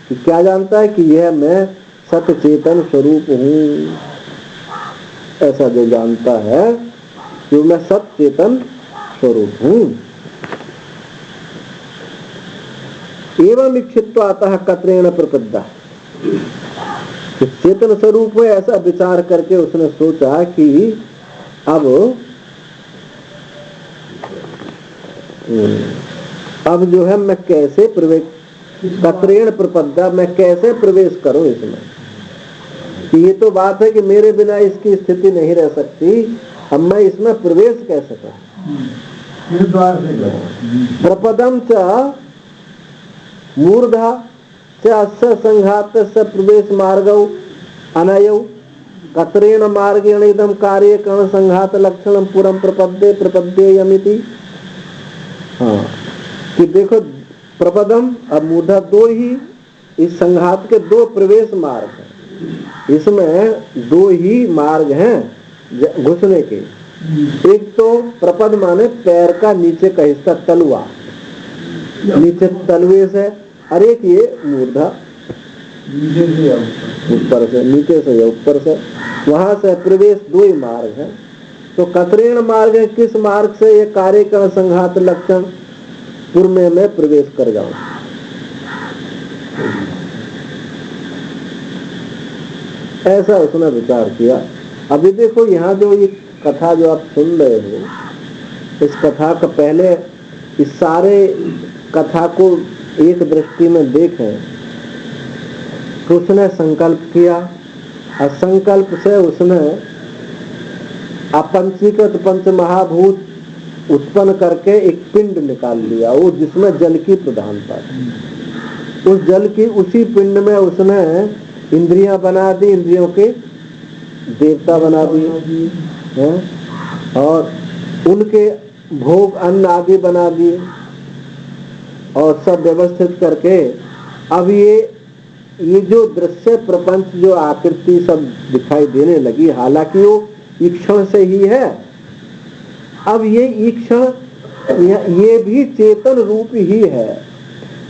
कि क्या जानता है कि यह मैं सत्य चेतन स्वरूप हूं, ऐसा जो जानता है कि मैं सत्य चेतन स्वरूप हूं। एवं इच्छित्वातः कत्रेण प्रपद्धा, चेतन स्वरूप है ऐसा विचार करके उसने सोचा कि अब जो है मैं कैसे प्रवेश, कत्रेण प्रपद्धा, मैं कैसे प्रवेश करूं इसमें, कि ये तो बात है कि मेरे बिना इसकी स्थिति नहीं रह सकती, अब मैं इसमें प्रवेश कैसे करूं। प्रपदम च मूर्धा च अस्य संघातस्य प्रवेश मार्गौ अनयौ कत्रेण मार्गेण इदं कार्य कर्ण संघात लक्षणम पुरम प्रपद्येयमिति। हाँ, कि देखो प्रपदम और मूर्धा दो ही इस संघात के दो प्रवेश मार्ग हैं, इसमें दो ही मार्ग हैं घुसने के। एक तो प्रपद माने पैर का नीचे का हिस्सा, तलवा, नीचे तलवे से, और एक ये मूर्धा ऊपर से, नीचे से या ऊपर से, वहां से प्रवेश दो ही मार्ग है। तो कत्रेण मार्ग है, किस मार्ग से ये कार्य का संघात लक्षण पूर्व में मैं प्रवेश कर जाऊं। ऐसा उसने विचार किया। अभी देखो यहाँ जो ये कथा जो आप सुन रहे हो, इस कथा का पहले इस सारे कथा को एक दृष्टि में देखें तो उसने संकल्प किया, और संकल्प से उसने अपंचीकृत पंच महाभूत उत्पन्न करके एक पिंड निकाल लिया, वो जिसमें जल की प्रधानता थी। उस जल की, उसी पिंड में उसने इंद्रियां बना दी, इंद्रियों के देवता बना दिए, और उनके भोग अन्न आदि बना दिए, और सब व्यवस्थित करके अब ये जो दृश्य प्रपंच, जो आकृति सब दिखाई देने लगी, हालांकि वो ईक्षण से ही है। अब ये ईक्षण, ये भी चेतन रूप ही है,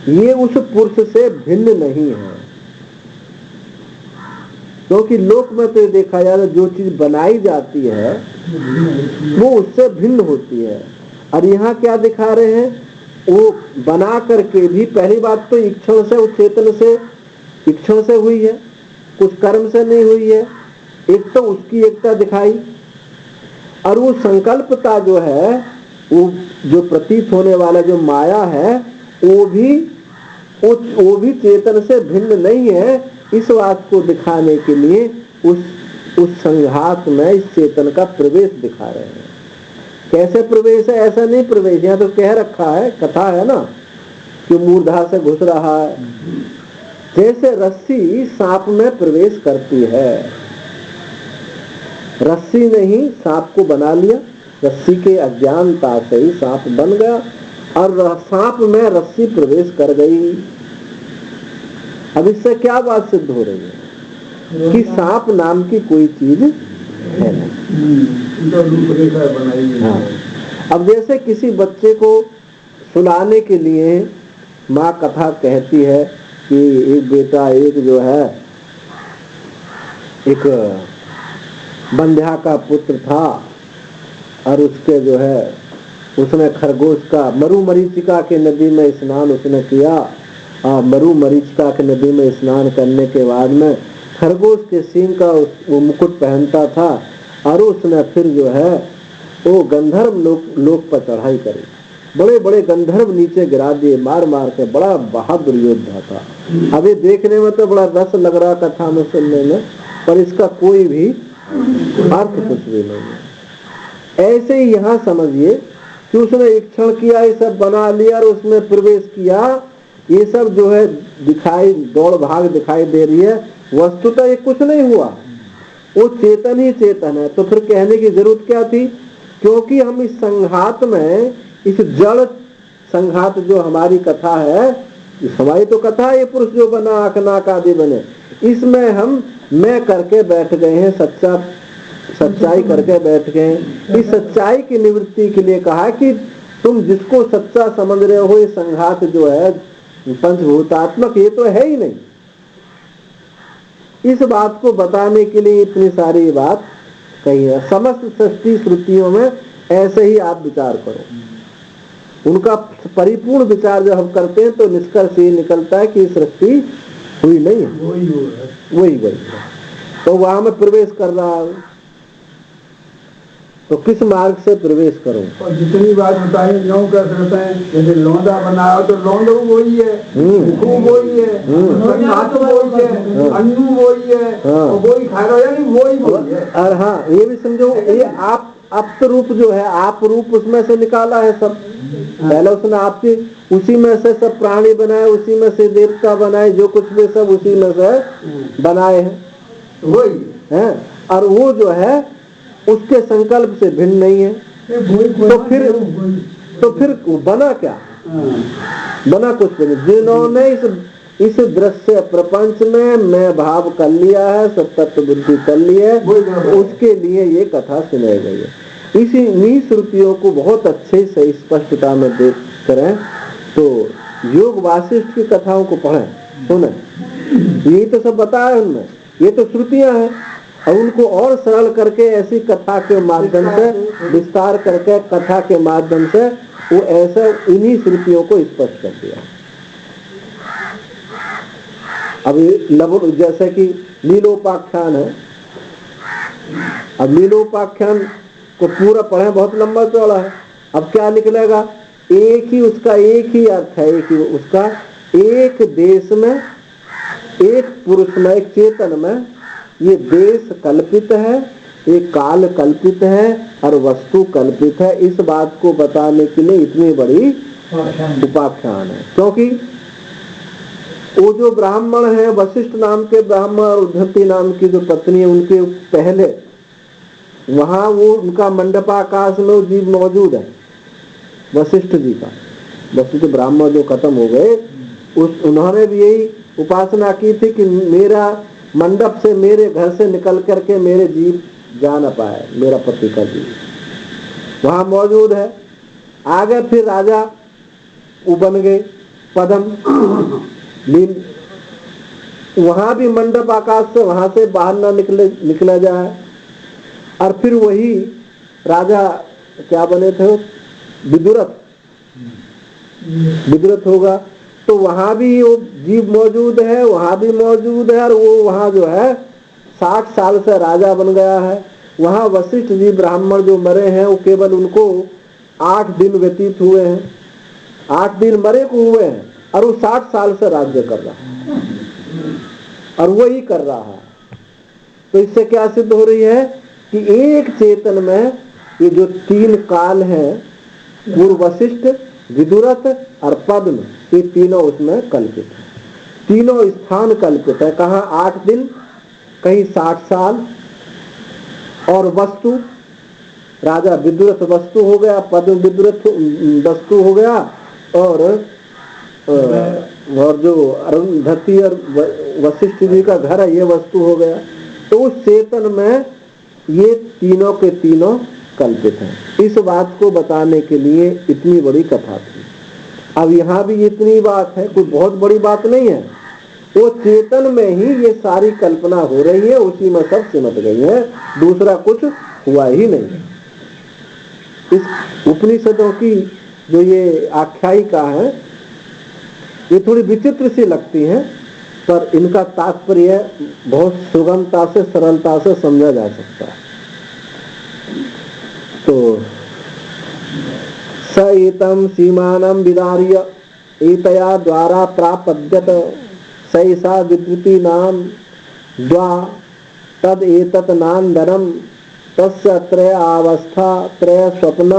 ये उस पुरुष से भिन्न नहीं है। क्योंकि लोक में तो देखा जाए जो चीज बनाई जाती है वो उससे भिन्न होती है। और यहाँ क्या दिखा रहे हैं, वो बना करके भी पहली बात तो इच्छा से, चेतन से, इच्छा से हुई है, कुछ कर्म से नहीं हुई है। एक तो उसकी एकता दिखाई, और वो संकल्पता जो है, वो जो प्रतीत होने वाला जो माया है, वो भी चेतन से भिन्न नहीं है। इस बात को दिखाने के लिए उस संघात में इस चेतन का प्रवेश दिखा रहे हैं। कैसे प्रवेश है, ऐसा नहीं प्रवेश, यहाँ तो कह रखा है, कथा है ना कि मूर्धा से घुस रहा है। जैसे रस्सी सांप में प्रवेश करती है, रस्सी ने ही सांप को बना लिया, रस्सी के अज्ञानता से ही सांप बन गया और सांप में रस्सी प्रवेश कर गई। अब इससे क्या बात सिद्ध हो रही है कि सांप नाम की कोई चीज है नहीं। हाँ। अब जैसे किसी बच्चे को सुलाने के लिए माँ कथा कहती है कि एक बेटा, एक जो है एक बंध्या का पुत्र था और उसके जो है उसने खरगोश का मरुमरीचिका के नदी में स्नान उसने किया। मरुमरीचिका के नदी में स्नान करने के बाद में खरगोश के सींग का वो मुकुट पहनता था और उसने फिर जो है वो गंधर्व लोक पर चढ़ाई करी। बड़े बड़े गंधर्व नीचे गिरा दिए मार मार के। बड़ा बहादुर योद्धा था। अभी देखने में तो बड़ा रस लग रहा कथा में सुनने में, पर इसका कोई भी अर्थ कुछ भी नहीं है। ऐसे ही यहाँ समझिए कि उसने इच्छा किया, ये सब बना लिया और उसमें प्रवेश किया। ये सब जो है दिखाई, दौड़ भाग दिखाई दे रही है, वस्तुतः ये कुछ नहीं हुआ, वो चेतन ही चेतन है। तो फिर कहने की जरूरत क्या थी? क्योंकि हम इस संघात में, इस जड़ संघात जो हमारी कथा है, हमारी तो कथा है, ये पुरुष जो बना आंख नाक आदि बने, इसमें हम मैं करके बैठ गए हैं, सच्चाई करके बैठ गए हैं। इस सच्चाई की निवृत्ति के लिए कहा कि तुम जिसको सच्चा समझ रहे हो, ये संघात जो है पंचभूतात्मक, ये तो है ही नहीं। इस बात को बताने के लिए इतनी सारी बात कही है। समस्त सृष्टि श्रुतियों में ऐसे ही आप विचार करो। उनका परिपूर्ण विचार जब हम करते हैं तो निष्कर्ष ये निकलता है कि सृष्टि हुई नहीं है, वही तो वहां में प्रवेश कर रहा है। तो किस मार्ग से प्रवेश करूं? और जितनी बात बताई यूं कर सकते हैं, जैसे लौंडा बनाया तो लौंडो वही है, वही है, वही है, अन्नू वही है, और वही खाएगा, यानी वही है। और हाँ, ये भी समझो, ये आप रूप जो है, आप रूप उसमें से निकाला है सब। पहले उसने आपकी उसी में से सब प्राणी बनाए, उसी में से देवता बनाए, जो कुछ भी सब उसी में से बनाए हैं, वही है। और वो जो है उसके संकल्प से भिन्न नहीं है। तो फिर बना क्या? बना कुछ नहीं। जिन्होंने इस दृश्य प्रपंच में मैं भाव कर लिया है, सब तत्व बुद्धि कर ली है, उसके लिए ये कथा सुनाई गई है। इसी श्रुतियों को बहुत अच्छे से स्पष्टता में देख करें तो योग वासिष्ठ की कथाओं को पढ़ें, सुने। यही तो सब बताया उनमें, ये तो श्रुतियां हैं। और उनको और सरल करके ऐसी कथा के माध्यम से, विस्तार करके कथा के माध्यम से वो ऐसे इन्हीं श्रुतियों को स्पष्ट कर दिया। अब जैसे कि लीलोपाख्यान है, अब लीलोपाख्यान को पूरा पढ़े, बहुत लंबा चौड़ा है। अब क्या निकलेगा? उसका एक ही अर्थ है, उसका एक देश में, एक पुरुष में, एक चेतन में ये देश कल्पित है, एक काल कल्पित है और वस्तु कल्पित है। इस बात को बताने के लिए इतनी बड़ी उपाख्यान है। क्योंकि वो जो ब्राह्मण है, वशिष्ठ नाम के ब्राह्मण और उद्धति नाम की जो पत्नी है, उनके पहले वहां वो उनका मंडपाकाश में वो जीव मौजूद है, वशिष्ठ जी का। वशिष्ठ ब्राह्मण जो खत्म हो गए, उन्होंने भी यही उपासना की थी कि मेरा मंडप से, मेरे घर से निकल करके मेरे जीव जा न पाए, मेरा पति का जीव वहां मौजूद है। आगे फिर राजा वो बन गए, पदम वहां भी मंडप आकाश से वहां से बाहर ना निकला जाए। और फिर वही राजा क्या बने थे, विदुरथ होगा, तो वहां भी वो जीव मौजूद है, वहां भी मौजूद है, और वो वहां जो है 60 साल से राजा बन गया है। वहां वशिष्ठ जी ब्राह्मण जो मरे हैं वो केवल उनको 8 दिन व्यतीत हुए हैं, 8 दिन मरे को हुए हैं, और वो 60 साल से राज्य कर रहा है, और वही कर रहा है। तो इससे क्या सिद्ध हो रही है कि एक चेतन में ये जो 3 काल हैं, पूर्व, वशिष्ठ, विदुरथ और पद्म, ये तीनों उसमें कल्पित है, तीनों स्थान कल्पित है। कहाँ 8 दिन, कहीं 60 साल, और वस्तु राजा विदुरथ वस्तु हो गया, पद्म विदुरथ वस्तु हो गया, और जो अरुंधति और वशिष्ठ जी का घर है ये वस्तु हो गया। तो उस चेतन में ये तीनों के तीनों कल्पित हैं। इस बात को बताने के लिए इतनी बड़ी कथा थी। अब यहाँ भी इतनी बात है, कोई बहुत बड़ी बात नहीं है, वो चेतन में ही ये सारी कल्पना हो रही है, उसी में सब सिमट गई है, दूसरा कुछ हुआ ही नहीं। इस उपनिषदों की जो ये आख्यायिका है ये थोड़ी विचित्र सी लगती है, पर इनका तात्पर्य बहुत सुगमता से, सरलता से समझा जा सकता है। तो स एतम सीमानं विदार्य एतया द्वारा प्रापद्यत सैषा विद्युति नाम द्वा तद एतत् नान्दनम तस्य त्रय अवस्था त्रय स्वप्न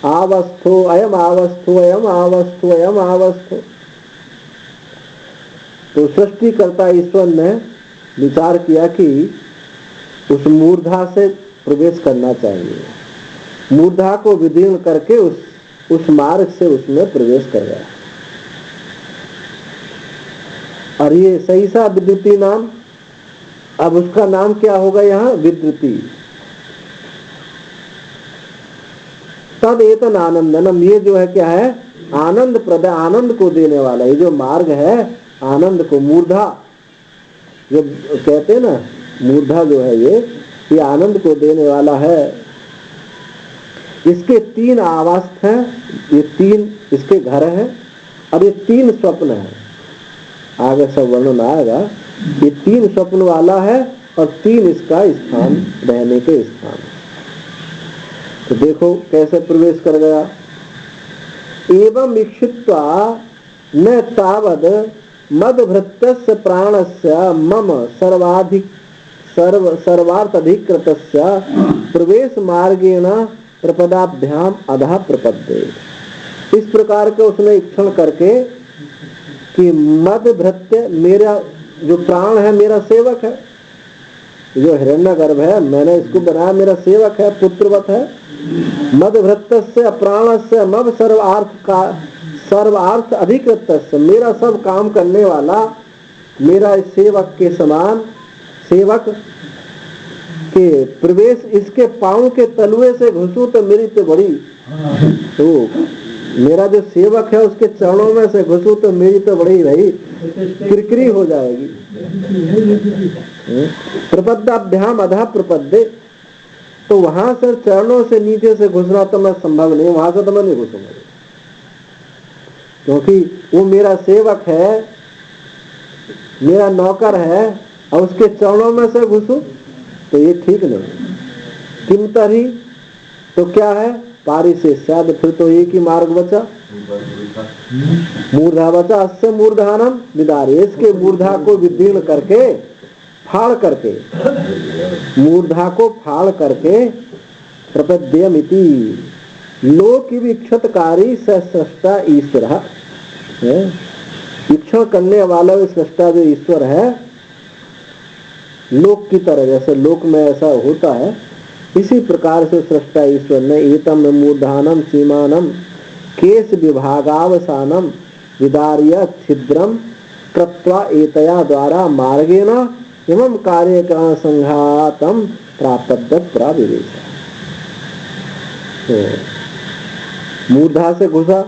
आवस्थो अयम आवस्थो अयम आवस्थो अयम आवस्थो। तो सृष्टिकर्ता ईश्वर ने विचार किया कि उस मूर्धा से प्रवेश करना चाहिए, मूर्धा को विदीर्ण करके उस मार्ग से उसमें प्रवेश कर गया। और ये सहिसा विद्युति नाम, अब उसका नाम क्या होगा यहाँ, विद्युति। तद एतन आनंदनम, ये जो है क्या है, आनंद प्रद, आनंद को देने वाला, ये जो मार्ग है आनंद को, मूर्धा जो कहते हैं ना, मूर्धा जो है ये आनंद को देने वाला है। इसके 3 आवास हैं, ये 3 इसके घर हैं, और ये 3 स्वप्न है, आगे सब वर्णन आएगा। ये 3 स्वप्न वाला है और 3 इसका स्थान, रहने के स्थान। तो देखो कैसे प्रवेश कर गया। एवं इक्षित्वा न तावद मदभृतस्य प्राणस्य मम सर्वार्थधिकृतस्य प्रवेश मार्गेण प्रपदाभ्याम अधा प्रपद्ये। इस प्रकार के उसने इक्षण करके कि मदभृत्य, मेरा जो प्राण है मेरा सेवक है, जो हिरण्यगर्भ है मैंने इसको बनाया, मेरा सेवक है, पुत्रवत है। मदभृतस्य प्राणस्य मम सर्वार्थ अधिकृत, मेरा सब काम करने वाला, मेरा सेवक के समान, सेवक के प्रवेश, इसके पांव के तलुए से घुसूं तो मेरी तो बड़ी, तो मेरा जो सेवक है उसके चरणों में से घुसूं तो मेरी तो बड़ी भाई किरकिरी हो जाएगी। प्रपदाभ्याम अधा प्रपद्ये, तो वहां से चरणों से नीचे से घुसना तो मैं संभव नहीं, वहां से तो मैं नहीं घुसूंगा, क्योंकि वो मेरा सेवक है, मेरा नौकर है, और उसके चरणों में से घुसूं तो ये ठीक नहीं। किम तरी, तो क्या है, पारी से शायद, फिर तो एक ही मार्ग बचा, मूर्धा बचा। अस्य मूर्धानम विदारे, इसके मूर्धा को विदीर्ण करके, फाड़ करके, मूर्धा को फाड़ करके, प्रपद्यमिति लोक विक्षतकारी सृष्टा ईश्वर है। इक्षण करने वाला सृष्टा जो ईश्वर है, लोक की तरह, जैसे लोक में ऐसा होता है, इसी प्रकार से सृष्टा ईश्वर ने एतम मूर्धानम सीमानम केश विभागावसानम विदार्य छिद्रम कृत्वा एतया द्वारा मार्गेण एवं कार्य का संघातम प्रापद्यत प्राविवेश। तो मूर्धा से घुसा,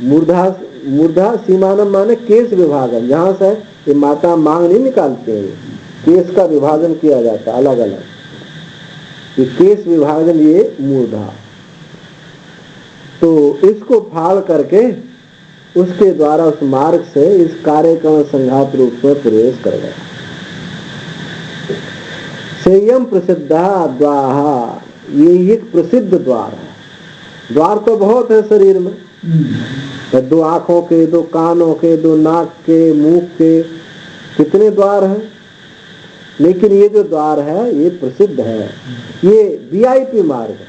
मूर्धा सीमानम माने केश विभाजन, जहाँ से ये माता मांग नहीं निकालते हैं, केश का विभाजन किया जाता है अलग अलग, ये केश विभाजन ये मूर्धा। तो इसको फाड़ करके उसके द्वारा उस मार्ग से इस कार्यक्रम संघात रूप में प्रवेश कर गया। संयम प्रसिद्धा द्वाहा, ये एक प्रसिद्ध द्वार है। द्वार तो बहुत है शरीर में, दो आंखों के, दो कानों के, दो नाक के, मुंह के, कितने द्वार हैं, लेकिन ये जो द्वार है ये प्रसिद्ध है, ये वीआईपी मार्ग है,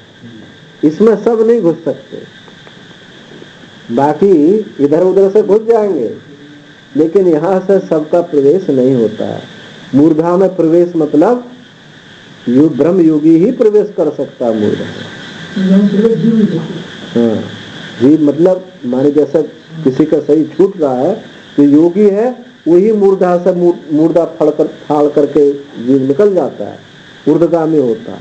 इसमें सब नहीं घुस सकते, बाकी इधर उधर से घुस जाएंगे, लेकिन यहाँ से सबका प्रवेश नहीं होता है। मूर्धा में प्रवेश मतलब ब्रह्म योगी ही प्रवेश कर सकता है मूर्धा में। हाँ, जीव मतलब माने जैसा किसी का शरीर छूट रहा है तो योगी है वही मूर्धा से मूर्धा फाड़ करके जीव निकल जाता है, ऊर्ध्वगामी होता है।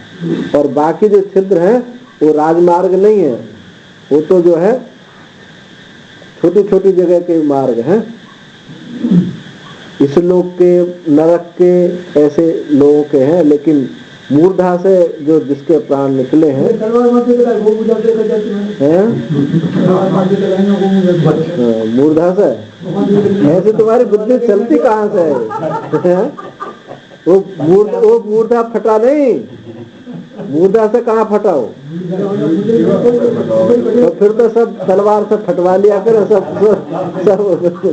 और बाकी जो छिद्र हैं वो राजमार्ग नहीं है, वो तो जो है छोटी छोटी जगह के मार्ग हैं, इस लोक के, नरक के, ऐसे लोगों के हैं। लेकिन मूर्धा से जो जिसके प्राण निकले हैं, मूर्धा से ऐसे तुम्हारी बुद्धि चलती कहाँ से है? वो मूर्धा फटा नहीं, मूर्धा से कहाँ फटा हो? तो फिर तो सब तलवार से फटवा लिया कर, सब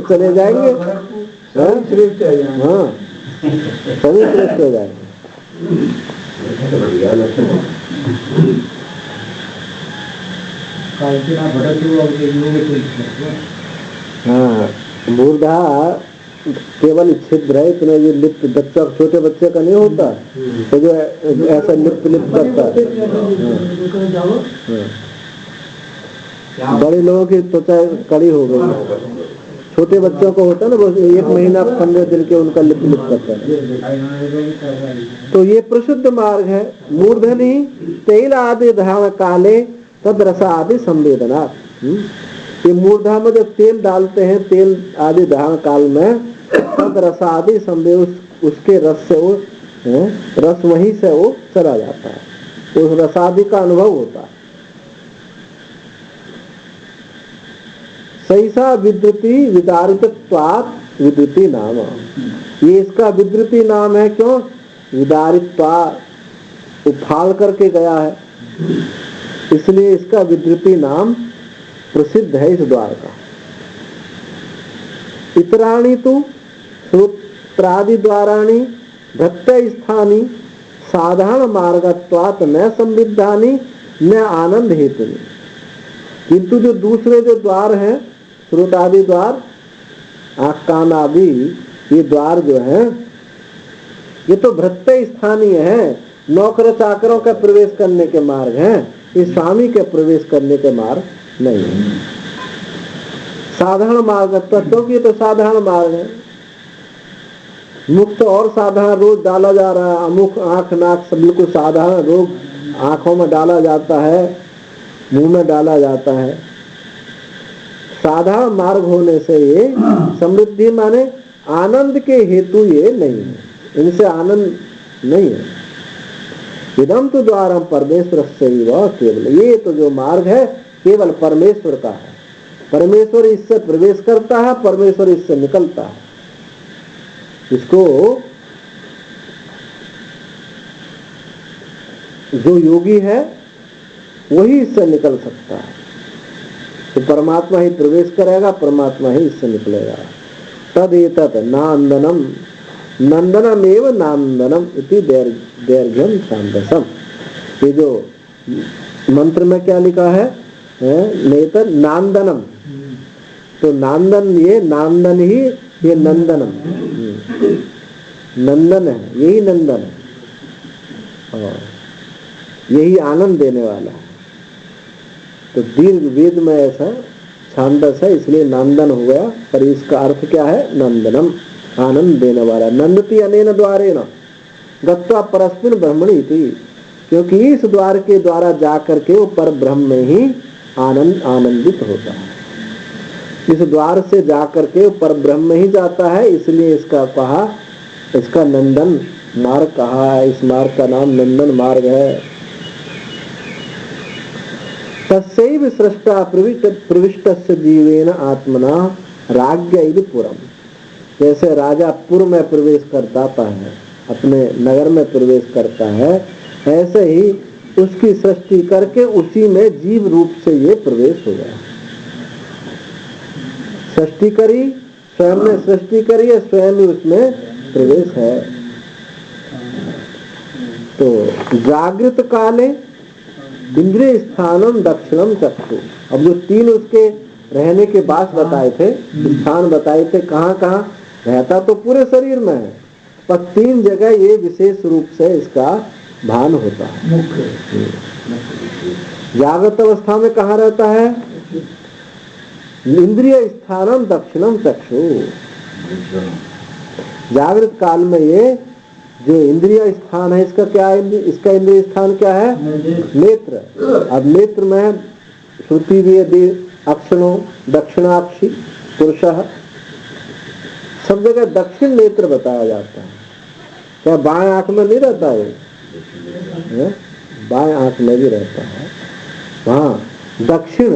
चले जाएंगे, हाँ सभी श्रेष्ठ हो जाएंगे। हाँ, मूर्धा केवल छिद्र है, इतना ये लिप्त बच्चा, छोटे बच्चे का नहीं होता तो जो ऐसा लिप्त करता है। बड़े लोगों की त्वचा कड़ी हो गई, छोटे बच्चों को होता है ना, बस 1 महीना 15 दिन के उनका लिप करता है। तो ये प्रसिद्ध मार्ग है। मूर्धनि तेल आदि धाम काले तद रस आदि संवेदना। ये मूर्धा में जो तेल डालते हैं, तेल आदि धाम काल में, तद रस आदि संवेद, उसके रस से वो रस वहीं से वो चला जाता है, उस रसादि का अनुभव होता है। सैसा विद्युति विदारित्वात् विद्युति नाम, ये इसका विद्युति नाम है। क्यों? विदारित्वात्, उफाल करके गया है, इसलिए इसका विद्युति नाम प्रसिद्ध है इस द्वार का। इतराणि तु श्रोत्रादि द्वाराणि भक्त्य स्थानी साधारण मार्गत्वात् न संविद्धानि न आनंद हेतुनि। किंतु जो दूसरे जो द्वार हैं, श्रोत आदि द्वार, आँख कान आदि, ये द्वार जो है ये तो भृत्य स्थानीय है, नौकर चाकरों का प्रवेश करने के मार्ग हैं, ये स्वामी के प्रवेश करने के मार्ग नहीं है। साधारण मार्ग, क्योंकि ये तो साधारण मार्ग है। मुक्त और साधारण रोज डाला जा रहा है, अमुख आँख नाक सब बिल्कुल साधारण रोग आँखों में डाला जाता है, मुंह में डाला जाता है। साधारण मार्ग होने से ये समृद्धि माने आनंद के हेतु ये नहीं है, इनसे आनंद नहीं है। इदम तो द्वारम परमेश्वर से केवल, ये तो जो मार्ग है केवल परमेश्वर का है, परमेश्वर इससे प्रवेश करता है, परमेश्वर इससे निकलता है। इसको जो योगी है वही इससे निकल सकता है। तो परमात्मा ही प्रवेश करेगा, परमात्मा ही इससे निकलेगा। तद एतत् नांदनम, नंदनम एव नांदनम इति दैर्घ्यम छांदसम। ये जो मंत्र में क्या लिखा है, नेतर नांदनम, तो नांदन, ये नांदन ही, ये नंदनम, नंदन है, यही नंदन है और यही आनंद देने वाला है। तो दीर्घ वेद में ऐसा छांदस है, इसलिए नंदन हो गया, पर इसका अर्थ क्या है? नंदनम, आनंद देने वाला। नंदती अनेन द्वारेण गत्वा परस्मिन् ब्रह्मणि थी, क्योंकि इस द्वार के द्वारा जाकर के वो पर ब्रह्म में ही आनंदित होता है। इस द्वार से जा करके पर ब्रह्म ही जाता है, इसलिए इसका कहा, इसका नंदन मार्ग कहा है। इस मार्ग का नाम नंदन मार्ग है। तस्यैव सृष्टा प्रविष्टस्य जीवेन आत्मना राज्ञैव पुरम। जैसे राजा पुर में प्रवेश करता है, अपने नगर में प्रवेश करता है, ऐसे ही उसकी सृष्टि करके उसी में जीव रूप से ये प्रवेश हो गया। सृष्टि करी, स्वयं ने सृष्टि करी है, स्वयं ही उसमें प्रवेश है। तो जागृत काले इंद्रिय स्थानम दक्षिणम चक्षु। अब जो तीन उसके रहने के बाद बताए थे, स्थान बताए थे, कहाँ कहाँ रहता, तो पूरे शरीर में है, पर तीन जगह ये विशेष रूप से इसका भान होता है। जागृत अवस्था में कहाँ रहता है? इंद्रिय स्थानम दक्षिणम चक्षु। जागृत काल में ये जो इंद्रिय स्थान है, इसका क्या है? इसका इंद्रिय स्थान क्या है? नेत्र। अब नेत्र में श्रुति भी अक्षणों दक्षिणाक्षी पुरुषः, सब जगह दक्षिण नेत्र बताया जाता है। क्या बाएं आंख में नहीं रहता है? बाएं आंख में भी रहता है। वहाँ दक्षिण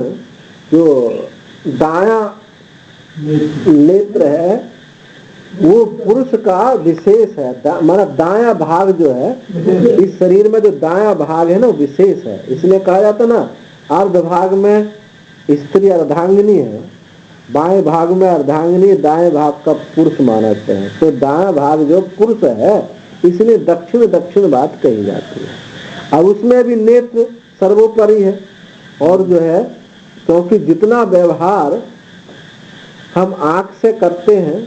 जो दाया नेत्र है वो पुरुष का विशेष है। मतलब दाया भाग जो है इस शरीर में, जो दाया भाग है ना विशेष है, इसलिए कहा जाता ना अर्ध भाग में स्त्री अर्धांगिनी है, बाएं भाग में अर्धांगिनी, दाएं भाग का पुरुष माना जाता है। तो दाया भाग जो पुरुष है इसलिए दक्षिण दक्षिण बात कही जाती है। अब उसमें भी नेत्र सर्वोपरि है। और जो है, क्योंकि जितना व्यवहार हम आंख से करते हैं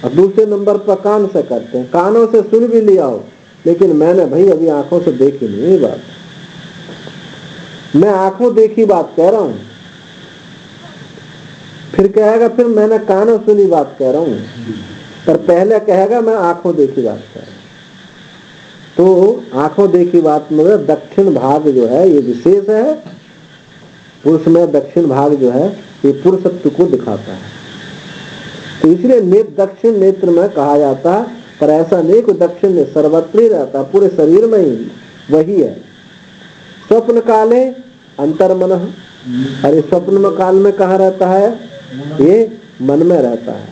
और दूसरे नंबर पर कान से करते हैं, कानों से सुन भी लिया हो, लेकिन मैंने भाई अभी आंखों से देखी नहीं बात, मैं आंखों देखी बात कह रहा हूं। फिर कहेगा फिर मैंने कानों सुनी बात कह रहा हूं, पर पहले कहेगा मैं आंखों देखी बात कह रहा हूं। तो आंखों देखी बात में दक्षिण भाग जो है ये विशेष है। पुरुष में दक्षिण भाग जो है ये पुरुषत्व को दिखाता है। तो इसलिए दक्षिण नेत्र में कहा जाता है, पर ऐसा नहीं कि दक्षिण में सर्वत्र ही रहता, पूरे शरीर में ही वही है। स्वप्न काले अंतर्मन। अरे स्वप्न में काल में कहाँ रहता है? ये मन में रहता है।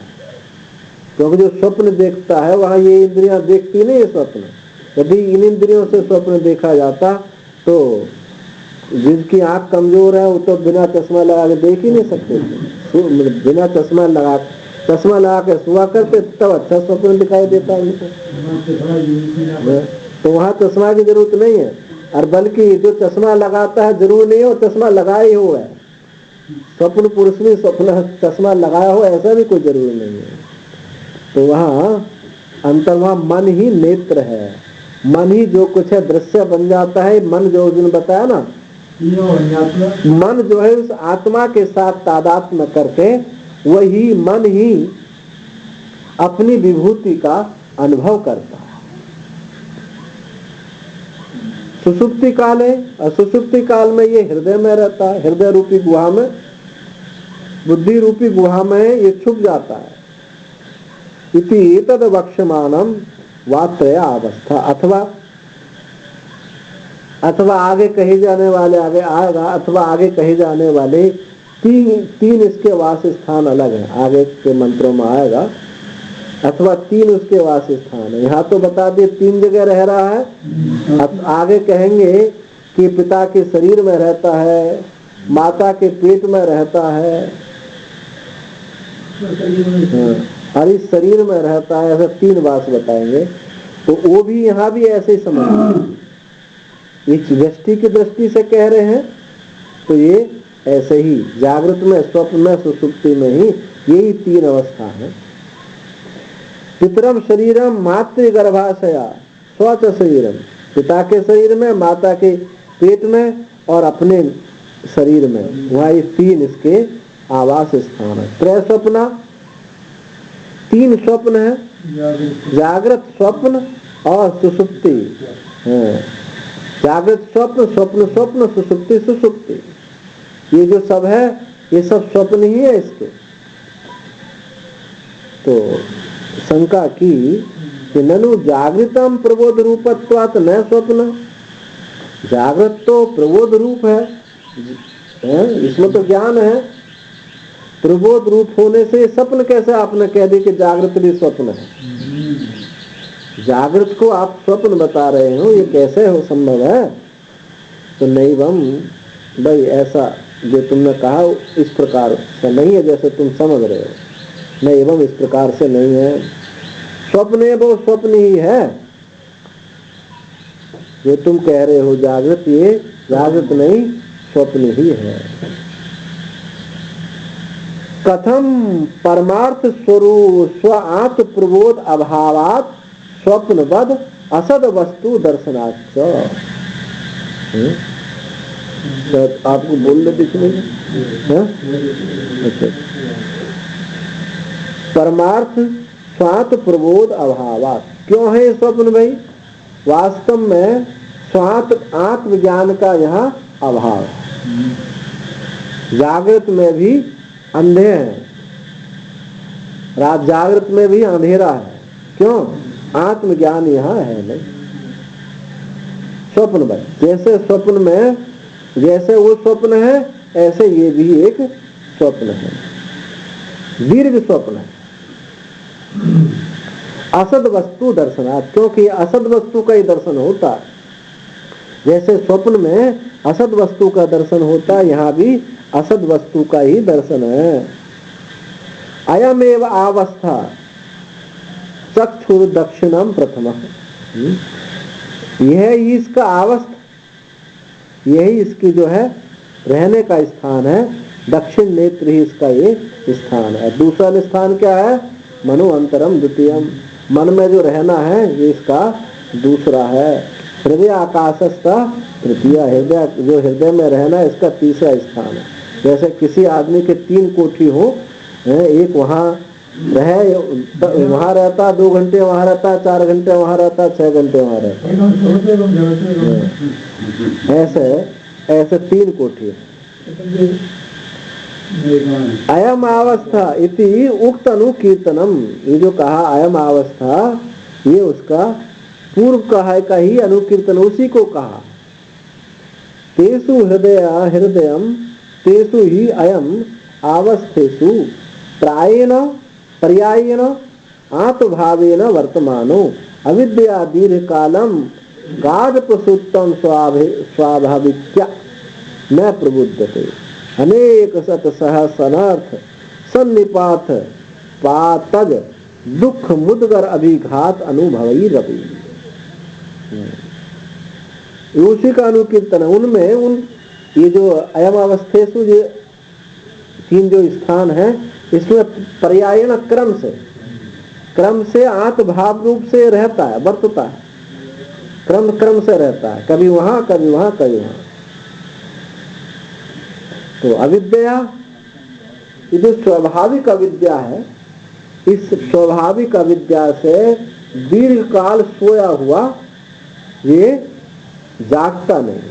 क्योंकि जो स्वप्न देखता है वहां ये इंद्रियां देखती नहीं है स्वप्न। यदि इन इंद्रियों से स्वप्न देखा जाता तो जिसकी आंख कमजोर है वो तो बिना चश्मा लगा के देख ही नहीं सकते। बिना चश्मा लगा के सुआ करते तब अच्छा स्वप्न दिखाई देता है उनको। तो वहाँ चश्मा की जरूरत नहीं है, और बल्कि जो चश्मा लगाता है जरूर नहीं हो चश्मा लगाया ही हुआ है। स्वप्न पुरुष भी स्वप्न चश्मा लगाया हो ऐसा भी कोई जरूरी नहीं है। तो वहाँ अंतर, वहाँ मन ही नेत्र है, मन ही जो कुछ है दृश्य बन जाता है। मन जो उस दिन बताया ना, मन जो है उस आत्मा के साथ तादात्म्य करके वही मन ही अपनी विभूति का अनुभव करता है। सुषुप्ति काल है, और सुषुप्ति काल में ये हृदय में रहता है, हृदय रूपी गुहा में, बुद्धि रूपी गुहा में ये छुप जाता है। इति एतद् वक्ष्यमाणं वा त्रया अवस्था। अथवा आगे कहे जाने वाले आगे आएगा, अथवा आगे कहे जाने वाले तीन इसके वास स्थान अलग हैं, आगे के मंत्रों में आएगा। अथवा तीन उसके वास स्थान है। यहाँ तो बता दिए तीन जगह रह रहा है। अब आगे कहेंगे कि पिता के शरीर में रहता है, माता के पेट में रहता है, और इस शरीर में रहता है, ऐसे तीन वास बताएंगे। तो वो भी यहाँ भी ऐसे ही समझ, इस व्यष्टि की दृष्टि से कह रहे हैं तो ये ऐसे ही जागृत में, स्वप्न में, सुषुप्ति में ही यही तीन अवस्था है। पितरम शरीरम मातृ गर्भाशया स्वच शरीरम, पिता के शरीर में, माता के पेट में और अपने शरीर में, वहाँ ये तीन इसके आवास स्थान है। त्रय स्वप्न, तीन स्वप्न है, जागृत स्वप्न और सुषुप्ति है। जागृत स्वप्न, स्वप्न स्वप्न, सुषुप्ति सुषुप्ति, ये जो सब है ये सब स्वप्न ही है इसके। तो शंका की कि ननु जागृतम प्रबोध रूपत्वात् न स्वप्न, जागृत तो प्रबोध रूप है, इसमें तो ज्ञान है, प्रबोध रूप होने से स्वप्न कैसे आपने कह दी कि जागृत भी स्वप्न है? जागृत को आप स्वप्न बता रहे हो, ये कैसे हो संभव है? तो नहीं बम भाई, ऐसा जो तुमने कहा इस प्रकार से नहीं है जैसे तुम समझ रहे हो, नहीं एवं इस प्रकार से नहीं है। स्वप्न है वो स्वप्न ही है, जो तुम कह रहे हो जागृत, ये जागृत नहीं स्वप्न ही है। कथम परमार्थ स्वरूप स्व आत्म प्रबोध अभावात स्वप्नवद असद वस्तु दर्शनाच। आपको बोलने दिख नहीं? अच्छा, परमार्थ स्वात्म प्रबोध अभावात, क्यों है ये स्वप्न भाई? वास्तव में स्वात्म आत्मज्ञान का यहाँ अभाव है। जागृत में भी अंधे हैं, रात जागृत में भी अंधेरा है, क्यों? आत्मज्ञान यहाँ है नहीं। स्वप्न भाई, जैसे स्वप्न में जैसे वो स्वप्न है ऐसे ये भी एक स्वप्न है, दीर्घ स्वप्न है। असद वस्तु दर्शनार्थ, क्योंकि असद वस्तु का ही दर्शन होता है। जैसे स्वप्न में असद वस्तु का दर्शन होता है, यहाँ भी असद वस्तु का ही दर्शन है। अयमेव अवस्था चक्षुर दक्षिणम प्रथम, यह ही इसका अवस्था, यही इसकी जो है रहने का स्थान है। दक्षिण नेत्र ही इसका ये स्थान है। दूसरा स्थान क्या है? मनो अंतरम द्वितीयम, मन में जो रहना है ये इसका दूसरा है। हृदय आकाशस्था तृतीय, हृदय जो हृदय में रहना है इसका तीसरा स्थान है। जैसे किसी आदमी के 3 कोठी हो, एक वहाँ रहे, वहाँ रहता 2 घंटे, वहाँ रहता 4 घंटे, वहाँ रहता 6 घंटे, वहाँ रहता, ऐसे 3 कोठी। अयम अवस्था इति उक्त अनुकीर्तनम, ये जो कहा अयम अवस्था, ये उसका पूर्व कहा का ही अनुकीर्तन, उसी को कहा। तेसु हृदयम तेसु ही अयम अवस्थेषु प्रायेण पर्यायेण आत्मभावेन वर्तमानो अविद्या दीर्घ कालम गाढ़ प्रसुप्तम स्वाभाविक्या न प्रबुद्धते अनेक सत सहस अनर्थ सन्निपात पातज दुख मुदगर अभिघात अनुभवी रवि। उसी का अनुकीर्तन है। उनमें उन ये जो अयम अवस्थेषु ये 3 जो स्थान है, इसमें पर्यायण क्रम से आत्मभाव रूप से रहता है, वर्तता है, क्रम से रहता है, कभी वहां कभी वहां कभी वहां। तो अविद्या ये जो स्वाभाविक अविद्या है, इस स्वाभाविक अविद्या से दीर्घ काल सोया हुआ ये जागता नहीं,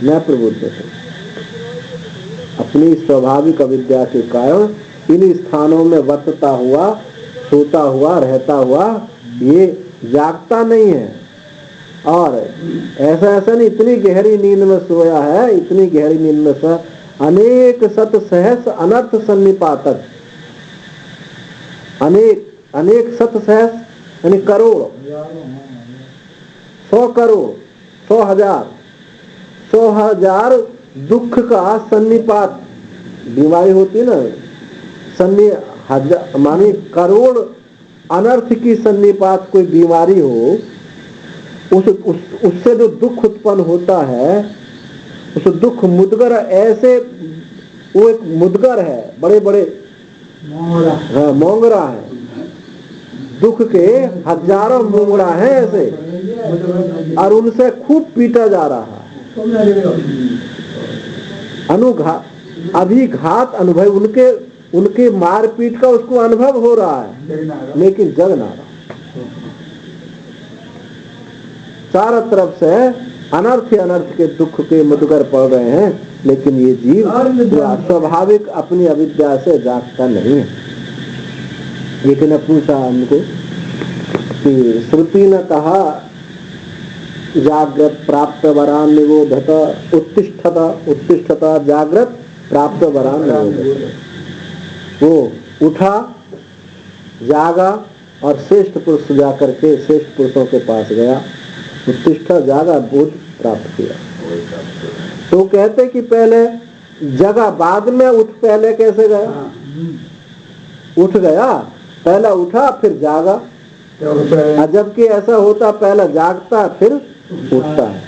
न प्रबुद्ध है। अपनी स्वाभाविक अविद्या के कारण इन स्थानों में वर्तता हुआ, सोता हुआ, रहता हुआ ये जागता नहीं है। और ऐसा नहीं, इतनी गहरी नींद में सोया है, इतनी गहरी नींद में सोया, अनेक सत सहस अनर्थ सन्निपातक, अनेक सत सहस यानी करोड़, 100 करोड़, 100 हजार दुख का सन्निपात, बीमारी होती है ना, माने करोड़ अनर्थ की सन्निपात कोई बीमारी हो, उससे जो दुख उत्पन्न होता है, उस दुख मुदगर, ऐसे वो एक मुदगर है, बड़े बड़े मोंगरा है, दुख के हजारों मोंगरा है ऐसे, और उनसे खूब पीटा जा रहा है। अभिघात अनुभव, उनके मारपीट का उसको अनुभव हो रहा है, लेकिन जग ना रहा। चारों तरफ से अनर्थ अनर्थ के दुख के मुदगर पड़ रहे हैं, लेकिन ये जीव स्वाभाविक अपनी अविद्या से जागता नहीं है। एक ने पूछा हमको कि श्रुति ने कहा जागृत प्राप्त वरान निबोधत उत्तिष्ठता जागृत प्राप्त वरान निबोधत। वो उठा, जागा और श्रेष्ठ पुरुष जाकर के श्रेष्ठ पुरुषों के पास गया, उत्तिष्ठा जागा, बोध प्राप्त किया। तो कहते कि पहले जगा बाद में उठ, पहले कैसे गया? उठ गया, पहला उठा फिर जागा, जबकि ऐसा होता पहला जागता फिर उठता है।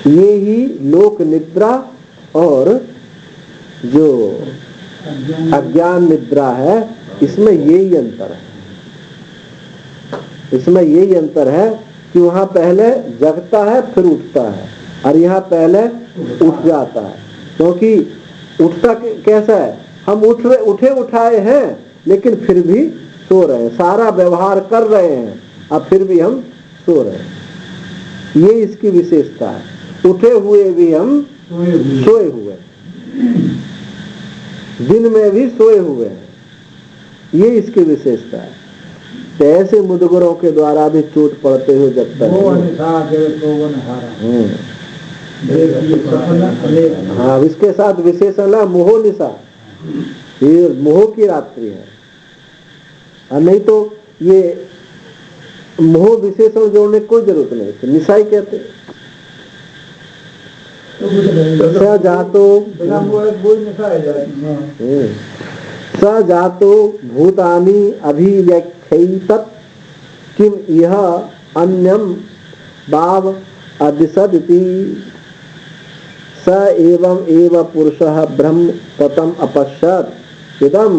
ये ही लोक निद्रा और जो अज्ञान निद्रा है, इसमें यही अंतर है। इसमें यही अंतर है कि वहां पहले जगता है फिर उठता है, और यहाँ पहले उठ जाता है। क्योंकि उठता कैसा है, हम उठे उठाए हैं लेकिन फिर भी सो रहे हैं, सारा व्यवहार कर रहे हैं, अब फिर भी हम सो रहे हैं। ये इसकी विशेषता है। उठे हुए भी हम सोए हुए, दिन में भी सोए हुए हैं, ये इसकी विशेषता है। तो ऐसे मुदगरों के द्वारा भी चोट पड़ते हुए जब तक हाँ, इसके साथ विशेषण है मोह निशा, ये मोह की रात्रि है। और नहीं तो ये मोह विशेषण जोड़ने की कोई जरूरत नहीं, तो निशा ही कहते। स जातो भूतानि अभिव्यख्यैतत् किम यह अन्यम भाव अदिशदिति स एवं एव पुरुषः ब्रह्म ततम अपश्यत् इदम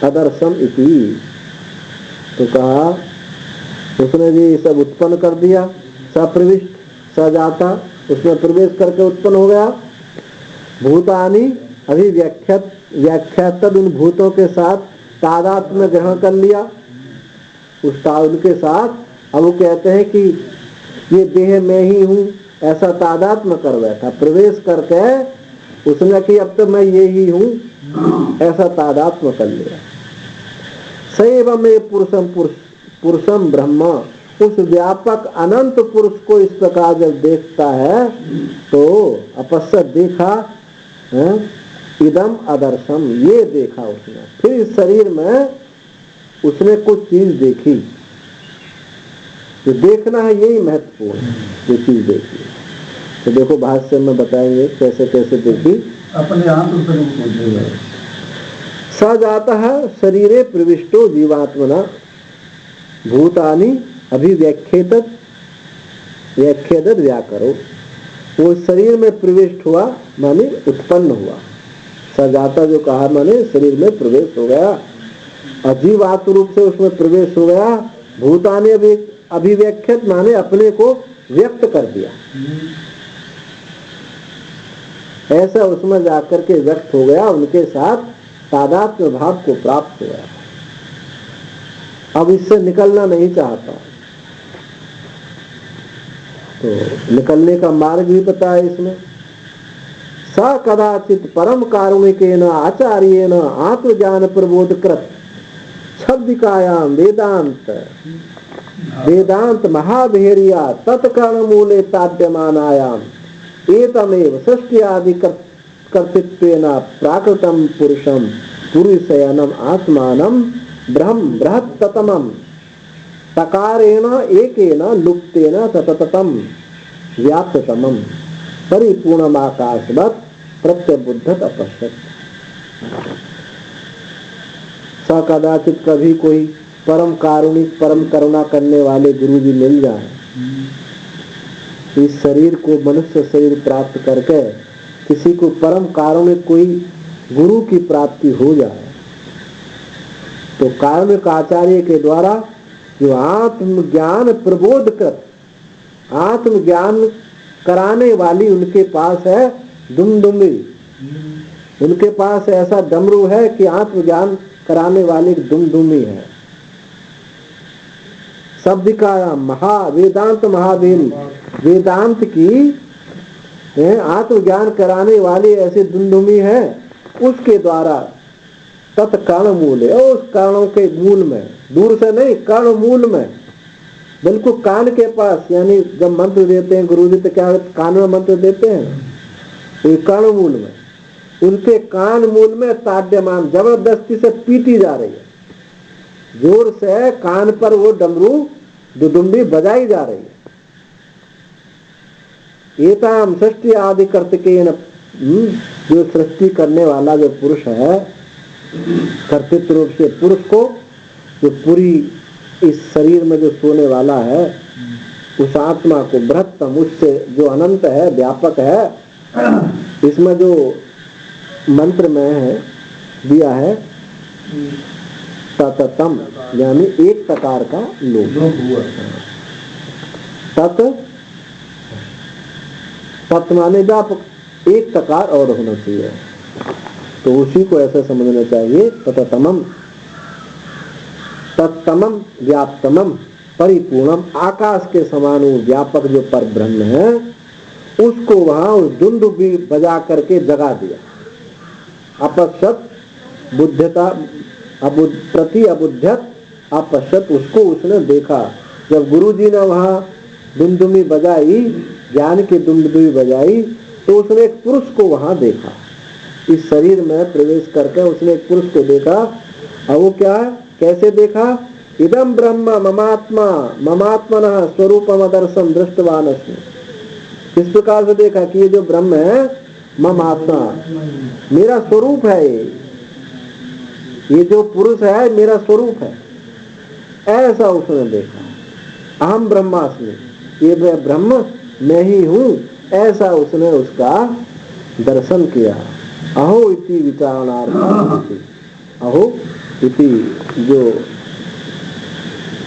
अदर्शम इति। तो कहा उसने भी सब उत्पन्न कर दिया, सप्रविष्ट सजाता, उसमें प्रवेश करके उत्पन्न हो गया। भूतानि अभी व्याख्यात उन भूतों के साथ तादात्म्य में ग्रहण कर लिया, उस उनके साथ। अब वो कहते हैं कि ये देह में ही हूँ, ऐसा तादात्म्य कर बैठा, प्रवेश करके उसने कि अब तो मैं ये ही हूँ, ऐसा तादात्म्य कर लिया। सैव में पुरुषम ब्रह्म, उस व्यापक अनंत पुरुष को इस प्रकार जब देखता है तो अपश्यत देखा, इदम अदर्शम, ये देखा उसने। फिर इस शरीर में उसने कुछ चीज देखी, तो देखना है यही महत्वपूर्ण, ये चीज देखी। तो देखो भाष्य में बताएंगे कैसे कैसे देखी। अपने आप स जाता है शरीरे प्रविष्टो जीवात्मना भूतानि अभिव्याख्येतत् व्याकरो। वो शरीर में प्रविष्ट हुआ माने उत्पन्न हुआ। सजाता जो कहा माने शरीर में प्रवेश हो गया, अजीवात्म रूप से उसमें प्रवेश हो गया। भूतानि अभिव्याख्यत माने अपने को व्यक्त कर दिया, ऐसा उसमें जाकर के व्यक्त हो गया, उनके साथ तादात्म्य भाव को प्राप्त हो गया। अब इससे निकलना नहीं चाहता, तो निकलने का मार्ग भी पता है इसमें। स कदाचित परम कारुणिकेन आचार्येण आत्मज्ञान प्रबोध कृत शब्दिकायाम वेदांत महाभेरिया तत्कर्ण मूले ताड्यमानायाम एतमेव षष्ठी आदि कर्तृत्वेन प्राकृतम पुरुषम पुरुषयनम आत्मानम ब्रह्म बृहत्तमम तकारेण एकेन लुप्तेन सततम व्याप्ततमम परिपूर्णमाकाशवत् प्रत्यबुद्धत अपश्यत्। स कदाचित कभी कोई परम कारुणिक परम करुणा करने वाले गुरु जी मिल जाए, इस शरीर को मनुष्य शरीर प्राप्त करके किसी को परम कारुणिक कोई गुरु की प्राप्ति हो जाए, तो कारुणिक आचार्य के द्वारा जो आत्मज्ञान प्रबोध कर आत्मज्ञान कराने वाली उनके पास है दुमदुमी, उनके पास ऐसा डमरू है कि आत्मज्ञान कराने वाली दुमदुमी है। शब्दिकायाम वेदांत महावीर वेदांत की आत्मज्ञान कराने वाली ऐसी दुमदुमी है, उसके द्वारा तत्कर्ण मूल है, उस कर्णों के मूल में, दूर से नहीं, कर्ण मूल में, बिल्कुल कान के पास। यानी जब मंत्र देते हैं गुरु जी तो क्या कान में मंत्र देते हैं, तो कर्ण मूल में, उनके कान मूल में ताड्यमान जबरदस्ती से पीटी जा रही है, जोर से कान पर वो डमरू दुदुम्बी बजाई जा रही है। एताम सृष्टि आदि कर्तकेन, जो सृष्टि करने वाला जो पुरुष है, कर्तृत्व रूप से पुरुष को, जो पूरी इस शरीर में जो सोने वाला है, उस आत्मा को बृहत्तम, उससे जो अनंत है, व्यापक है, इसमें जो मंत्र में है दिया है तततम, यानी एक प्रकार का लोक। तत् माने व्यापक, एक प्रकार और होना चाहिए, तो उसी को ऐसे समझना चाहिए। तततमम, तत्तमम व्याप्तमम परिपूर्णम, आकाश के समान वो व्यापक जो पर ब्रह्म है, उसको वहां उस दुंदुभी बजा करके जगा दिया। अपश्यत बुद्धता, प्रति अबुद्धत अपश्यत, उसको उसने देखा। जब गुरुजी ने वहां दुमदुमी बजाई, ज्ञान की दुमदुमी बजाई, तो उसने एक पुरुष को वहां देखा। इस शरीर में प्रवेश करके उसने एक पुरुष को देखा। और वो क्या, कैसे देखा? इदम ब्रह्म ममात्मा ममात्मनः स्वरूपमदर्शम दृष्टवान अस्मि। इस प्रकार से देखा कि ये जो ब्रह्म है मम आत्मा, मेरा स्वरूप है, ये जो पुरुष है मेरा स्वरूप है, ऐसा उसने देखा। अहम ब्रह्मास्मि, ये ब्रह्म मैं ही हूँ, ऐसा उसने उसका दर्शन किया। अहो इति विचारणार्थम, अहो इति जो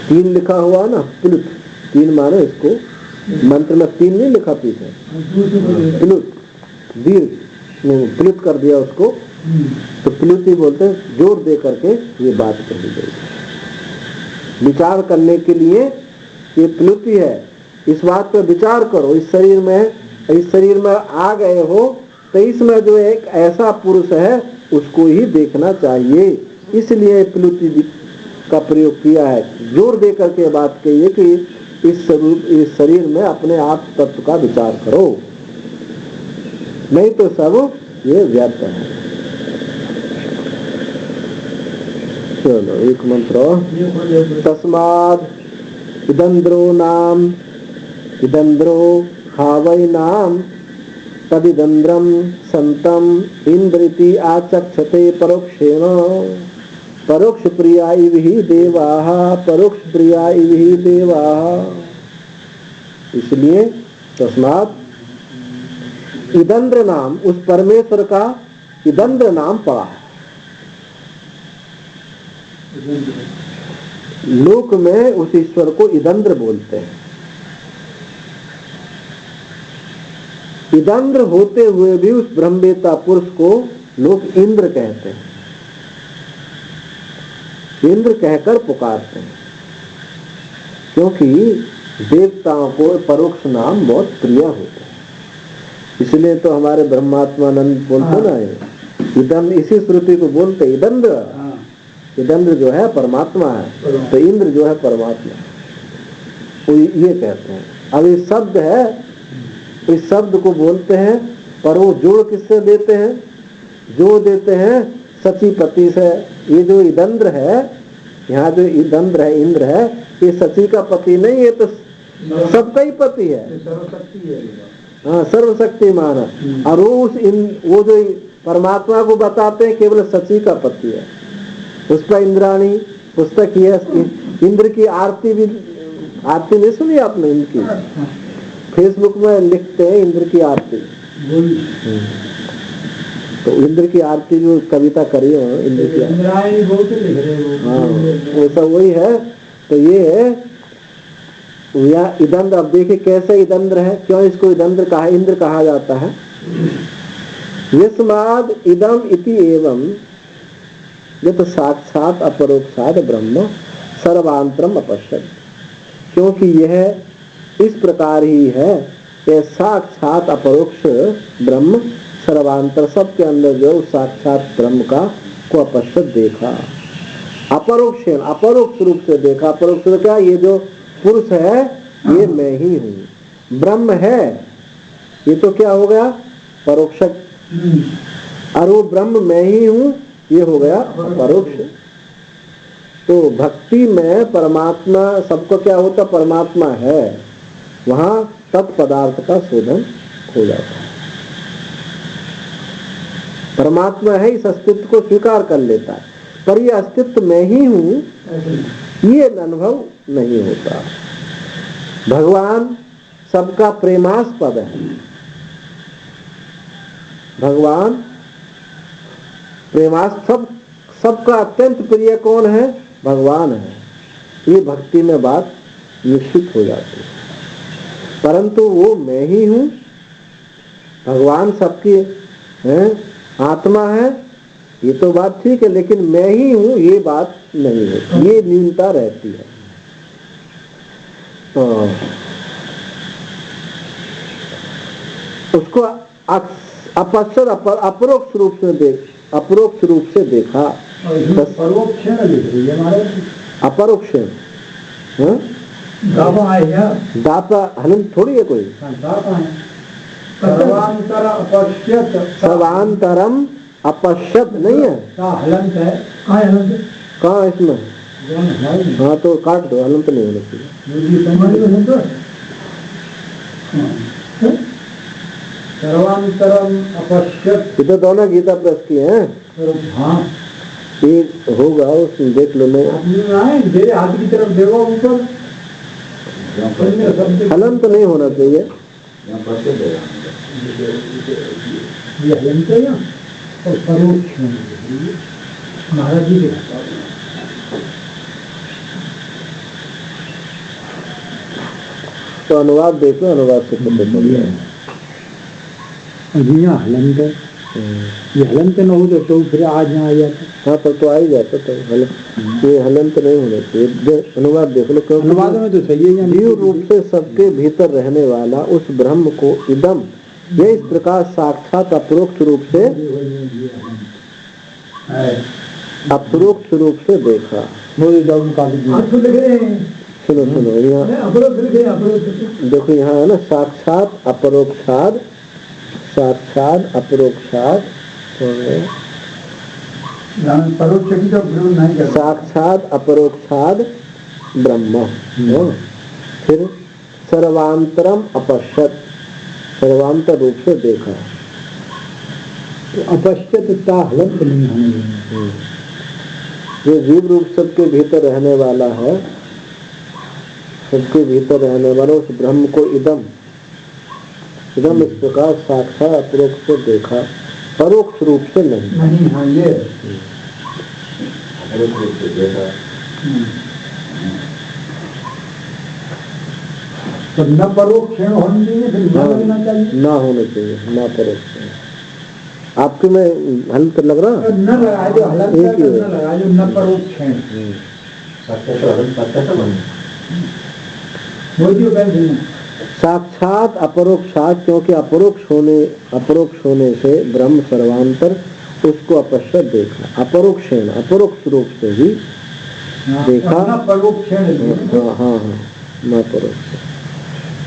तीन लिखा हुआ ना, प्लुत, तीन माने इसको, मंत्र में तीन नहीं लिखा पीछे, प्लुत दीर्घ प्लुत कर दिया उसको, तो प्लुत ही बोलते हैं। जोर दे करके ये बात कही गई, विचार करने के लिए ये प्लुति है। इस बात पर विचार करो, इस शरीर में आ गए हो, तो इसमें जो एक ऐसा पुरुष है उसको ही देखना चाहिए। इसलिए प्लुति का प्रयोग किया है, जोर दे करके बात कही है कि इस शरीर में अपने आप तत्व का विचार करो, नहीं तो सब ये व्यर्थ है। चलो एक मंत्र, तस्माद इदंद्रो नाम, इदंद्रो हावै नाम तदिदंद्रम संतम इंद्रिति आचक्षते परोक्षेण, परोक्ष प्रिया इव ही देवाः, परोक्ष प्रिया इव ही देवाः। इसलिए तस्मात् इदंद्र नाम, उस परमेश्वर का इदंद्र नाम पड़ा है। लोक में उस ईश्वर को इदंद्र बोलते हैं। इदंद्र होते हुए भी उस ब्रह्मवेत्ता पुरुष को लोग इंद्र कहते हैं, इंद्र कहकर पुकारते हैं, क्योंकि देवताओं को परोक्ष नाम बहुत प्रिय होते हैं। इसलिए तो हमारे ब्रह्मात्मानंद बोलते ना, इदम, इसी श्रुति को बोलते इदंद्र। इदंद्र जो है परमात्मा है, तो इंद्र जो है परमात्मा, तो ये कहते हैं। अब ये शब्द है, इस शब्द को बोलते हैं, पर वो जोड़ किससे देते हैं? जोड़ देते हैं सचीपति से। ये जो इदंद्र है, यहाँ जो इदंद्र है, इंद्र है, ये सची का पति नहीं, ये तो सबका ही पति है, हाँ, सर्वशक्तिमान है। और वो जो परमात्मा को बताते हैं केवल सची का पति है। उसका इंद्राणी पुस्तक ही है, इंद्र की आरती भी, आरती नहीं सुनी आपने? इनकी फेसबुक में लिखते हैं इंद्र की आरती, तो इंद्र की आरती जो कविता करी है, इंद्र की हाँ, वैसा वही है। तो ये या इदंद्र, अब देखिए कैसे इदंद्र है, क्यों इसको इदंद्र कहा, इंद्र कहा जाता है? यस्माद् इदम इति एवं, ये तो साक्षात अपरोक्षात ब्रह्म सर्वांतरम अपश्यत, क्योंकि यह इस प्रकार ही है कि साक्षात अपरोक्ष ब्रह्म सर्वांतर, सबके अंदर जो साक्षात ब्रह्म का को अपश्यत देखा, अपरोक्ष रूप से देखा। अपरोक्ष रूप क्या, ये जो पुरुष है ये मैं ही हूँ, ब्रह्म है ये तो क्या हो गया, परोक्ष, और वो ब्रह्म मैं ही हूँ ये हो गया परोक्ष। तो भक्ति में परमात्मा सबको क्या होता, परमात्मा है, वहां तत्पदार्थ का शोधन हो जाता है। परमात्मा है, इस अस्तित्व को स्वीकार कर लेता है, पर ये अस्तित्व मैं ही हूँ ये अनुभव नहीं होता। भगवान सबका प्रेमास्पद है, भगवान प्रेमास्पद, सबका अत्यंत प्रिय कौन है, भगवान है। ये भक्ति में बात निश्चित हो जाती है। परंतु वो मैं ही हूँ, भगवान सबकी है, आत्मा है, ये तो बात ठीक है, लेकिन मैं ही हूँ ये बात नहीं होती, ये न्यूनता रहती है। उसको अपश्यत अपरोक्ष रूप से देखा। परोक्ष हमारे अपरोक्ष दाता हलन थोड़ी है कोई, सर्वांतरम अपश्यत नहीं है, कहाँ इसमें, हाँ तो काट दो, हलंत नहीं होना चाहिए। सर्वांतरम अपश्यत, ये तो दोनों गीता प्रेस की हैं। हाँ एक होगा उसमें देख लो, नहीं हाथ की तरफ देखो ऊपर, हलन तो नहीं होना चाहिए। ये हलंत है और परोक्ष महाराज जी के तो अनुवाद देख लो, अनुवाद से पता चल जाए। हलंत है, ये हलंत न हो तो फिर आज यहाँ आ जाता। हाँ तो आ ही जाता, तो ये हलंत नहीं होना चाहिए। अनुवाद देख लो, क्योंकि अनुवाद में तो सही है, जीव रूप से सबके भीतर रहने वाला उस ब्रह्म को इदम, ये इस प्रकार साक्षात अपरोक्ष रूप से देखा। सुनो यहाँ देखो, यहाँ है ना साक्षात अपरोक्षाद, साक्षात अपरोक्षाद, साक्षात अपरोक्षाद ब्रह्म, फिर सर्वांतरम अपश्यत, सर्वांतर रूप से देखा। अपश्यत हलंत नहीं होने, ये जीव रूप सबके भीतर रहने वाला है, सबके भीतर रहने वाला उस ब्रह्म को इदम इस प्रकार साक्षात अपरोक्ष से देखा, परोक्ष रूप से नहीं। हाँ ये परोक्ष रूप से देखा। तो न परोक्ष होने चाहिए, फिर ना होने चाहिए, ना परोक्ष। आपके में हल कर लग रहा न लगा जो हल एक ही लगा जो न परोक्ष है, साक्षात अपरोक्षात, क्योंकि अपरोक्ष होने से ब्रह्म सर्वांतर उसको अपश्यत देखा, अपरोक्ष रूप से ही देखा। हाँ, न परोक्ष।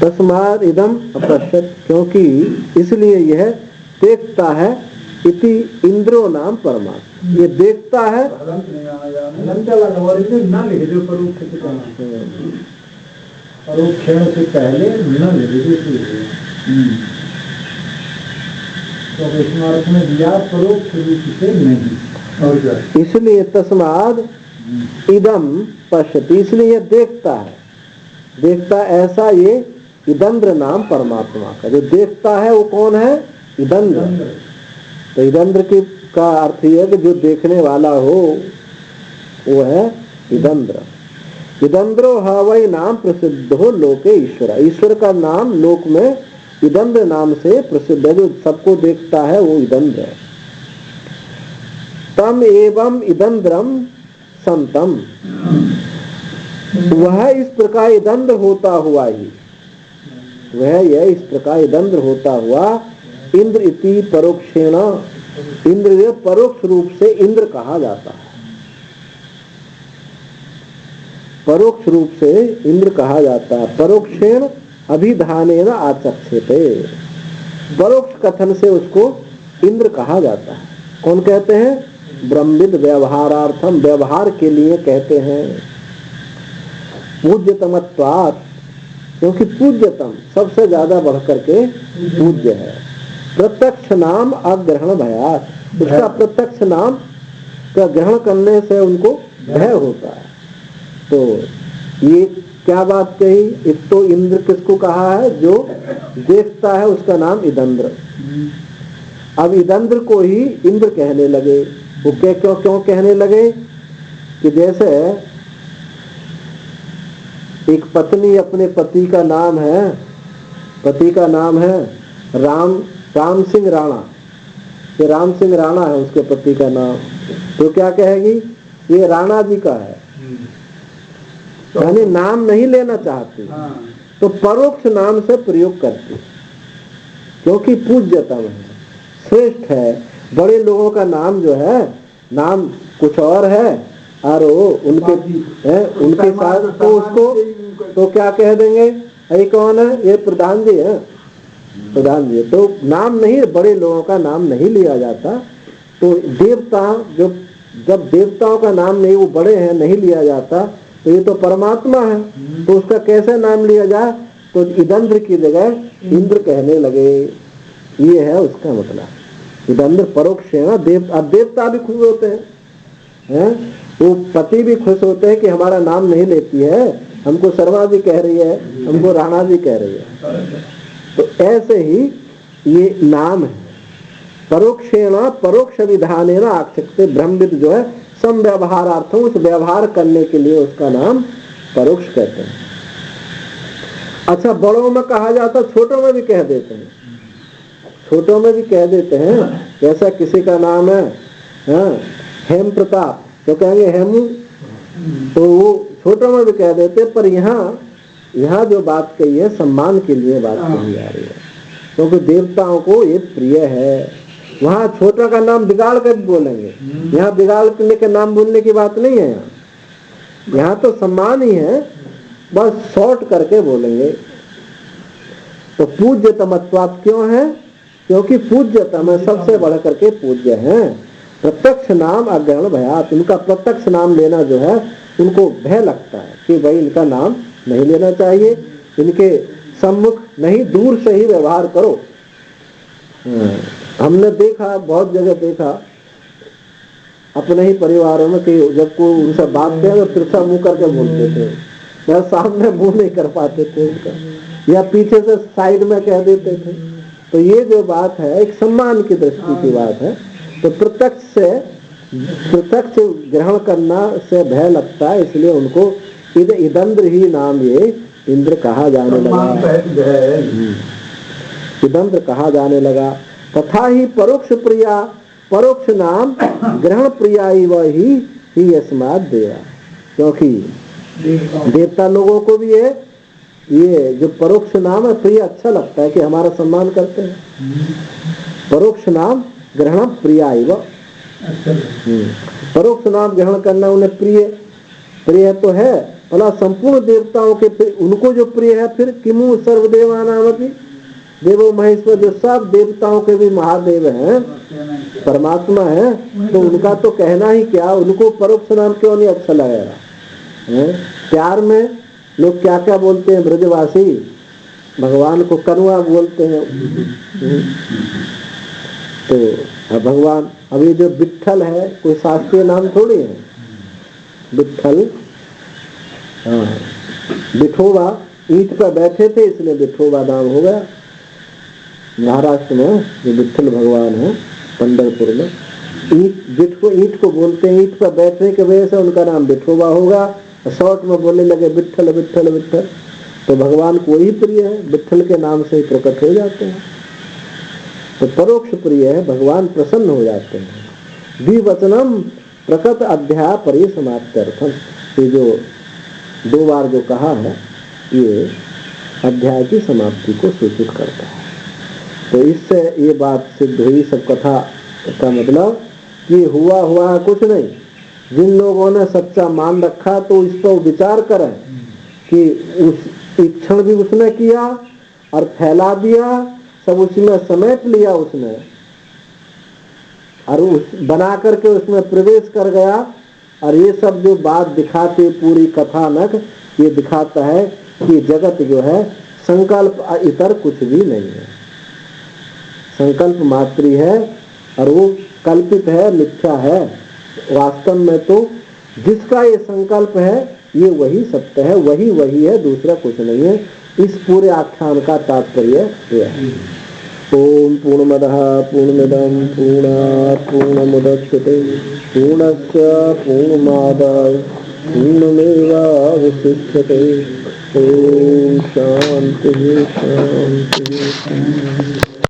तस्मात् इदम अपश्यत, क्योंकि इसलिए यह देखता है, इति इंद्रो नाम परमात्मा, ये देखता है। परोक्षण से पहले न लगे, तो इसमार्थ में दिया परोक्ष रूप से नहीं। इसलिए तस्माद इदम पश्यति, इसलिए देखता है, देखता ऐसा ये इदंद्र नाम परमात्मा का, जो देखता है वो कौन है, इदंद्र। तो इदंद्र की का अर्थ यह है कि जो देखने वाला हो वो है इदंद्र। इदंद्रो हवै नाम प्रसिद्ध हो लोके ईश्वर, ईश्वर का नाम लोक में इदंद्र नाम से प्रसिद्ध है, जो सबको देखता है वो इदंद्र है। तम एवं इदंद्रम संतम, वह इस प्रकार इदंद्र होता हुआ ही, वह यह इस प्रकार इदंद्र होता हुआ इंद्र इति परोक्षेण, इंद्र परोक्ष रूप से इंद्र कहा जाता है, परोक्ष रूप से इंद्र कहा जाता है। परोक्षेण अभिधानेन आचक्षेते, परोक्ष कथन से उसको इंद्र कहा जाता है। कौन कहते हैं? ब्रह्मविद व्यवहारार्थम, व्यवहार के लिए कहते हैं। पूज्यतमत्वात्, क्योंकि पूज्यतम सबसे ज्यादा बढ़कर के पूज्य है। प्रत्यक्ष नाम अग्रहण भयात, उसका प्रत्यक्ष नाम का ग्रहण करने से उनको भय होता है। तो ये क्या बात कही? एक तो इंद्र किसको कहा है? जो देखता है उसका नाम इदंद्र। अब इदंद्र को ही इंद्र कहने लगे। वो क्यों कहने लगे? कि जैसे एक पत्नी अपने पति का नाम है राम सिंह राणा, ये राम सिंह राणा है उसके पति का नाम, तो क्या कहेगी? ये राणा जी का है, यानी नाम नहीं लेना चाहती, तो परोक्ष नाम से प्रयोग करती, क्योंकि पूज्यतम है, श्रेष्ठ है। बड़े लोगों का नाम जो है, नाम कुछ और है और वो उनके साथ तो उसको तो क्या कह देंगे? ये कौन है? ये प्रधान जी है, प्रधान जी। तो नाम नहीं, बड़े लोगों का नाम नहीं लिया जाता। तो देवता जब देवताओं का नाम नहीं, वो बड़े हैं, नहीं लिया जाता, तो ये तो परमात्मा है, तो उसका कैसे नाम लिया जाए? तो इदंद्र की जगह इंद्र कहने लगे, ये है उसका मतलब। इदंद्र परोक्ष है ना। देवता भी खुश होते हैं, वो पति भी खुश होते हैं कि हमारा नाम नहीं लेती है, हमको शर्मा जी कह रही है, हमको राणा जी कह रही है। तो ऐसे ही ये नाम है। परोक्षेण परोक्ष विधानेन आक्षेपते, ब्रह्मविद जो है सम व्यवहारार्थम, उस व्यवहार करने के लिए उसका नाम परोक्ष कहते हैं। अच्छा, बड़ों में कहा जाता, छोटों में भी कह देते हैं, छोटों में भी कह देते हैं। जैसा किसी का नाम है हेम प्रताप, तो कहेंगे हेमू, तो वो छोटों में भी कह देते। पर यहाँ जो बात कही है, सम्मान के लिए बात कही जा रही है, क्योंकि देवताओं को ये प्रिय है। वहाँ छोटा का नाम बिगाड़ कर बोलेंगे, यहाँ बिगाड़ने के नाम बोलने की बात नहीं है। यहाँ तो सम्मान ही है, बस शॉर्ट करके बोलेंगे। तो पूज्यतमत्वात् क्यों है? क्योंकि पूज्यतम सबसे बढ़ करके पूज्य हैं। प्रत्यक्ष नाम अग्रहण भयात, उनका प्रत्यक्ष नाम लेना जो है उनको भय लगता है कि भाई इनका नाम नहीं लेना चाहिए, इनके सम्मुख नहीं, दूर से ही व्यवहार करो। हमने देखा, बहुत जगह देखा अपने ही परिवारों में कि जब कोई उनसे बात करें तो तिरछा मुंह करके बोलते थे, या सामने मुंह नहीं कर पाते थे उनका, या पीछे से साइड में कह देते थे। तो ये जो बात है एक सम्मान की दृष्टि की बात है। तो प्रत्यक्ष ग्रहण करना से भय लगता है, इसलिए उनको इदंद्र ही नाम ये इंद्र कहा जाने लगा, इदंद्र कहा जाने लगा। तथा ही परोक्ष प्रिया, परोक्ष नाम ग्रहण प्रिया ही अस्मात् देवा, क्योंकि देवता लोगों को भी ये जो परोक्ष नाम है प्रिय अच्छा लगता है कि हमारा सम्मान करते हैं। परोक्ष नाम ग्रहण प्रिया, परोक्ष नाम ग्रहण करना उन्हें प्रिय तो है। भला संपूर्ण देवताओं के उनको जो प्रिय है, फिर किमु सर्वदेवानामपि देवो महेश्वर, जो सब देवताओं के भी महादेव हैं, परमात्मा है, तो उनका तो कहना ही क्या, उनको परोक्ष नाम क्यों नहीं अच्छा लगेगा? प्यार में लोग क्या क्या बोलते हैं, ब्रजवासी भगवान को कनुआ बोलते हैं। तो भगवान, अभी जो विट्ठल है कोई शास्त्रीय नाम थोड़ी है, विट्ठल, विठोबा, ईंट पर बैठे थे इसलिए विठोबा नाम हो गया। महाराष्ट्र में जो विट्ठल भगवान है पंढरपुर में, ईंट को बोलते हैं, ईंट पर बैठने की वजह से उनका नाम विठोबा होगा। शॉर्ट में बोलने लगे विट्ठल विट्ठल विट्ठल, तो भगवान को ही प्रिय है, विट्ठल के नाम से ही प्रकट हो जाते हैं। तो परोक्ष प्रिय है, भगवान प्रसन्न हो जाते हैं। द्विवचनम प्रकट अध्याय परिसमाप्त्यर्थम, ये जो दो बार जो कहा है, ये अध्याय की समाप्ति को सूचित करता है। तो इससे ये बात सिद्ध हुई, सब कथा का मतलब कि हुआ हुआ कुछ नहीं। जिन लोगों ने सच्चा मान रखा तो इस पर विचार करें कि उस इक्षण भी उसने किया और फैला दिया, सब उसी में समेट लिया उसने, और उस बना करके उसमें प्रवेश कर गया। और ये सब जो बात दिखाते पूरी कथानक ये दिखाता है कि जगत जो है संकल्प इतर कुछ भी नहीं है, संकल्प मात्र ही है और वो कल्पित है, मिथ्या है। वास्तव में तो जिसका ये संकल्प है ये वही सत्य है, वही वही है, दूसरा कुछ नहीं है। इस पूरे आख्यान का तात्पर्य यह है। ओम पूर्णमदः पूर्णमिदं पूर्णात् पूर्णमुदच्यते पूर्णस्य पूर्णमादाय पूर्णमेवावशिष्यते। ओम शांति शांति शांति।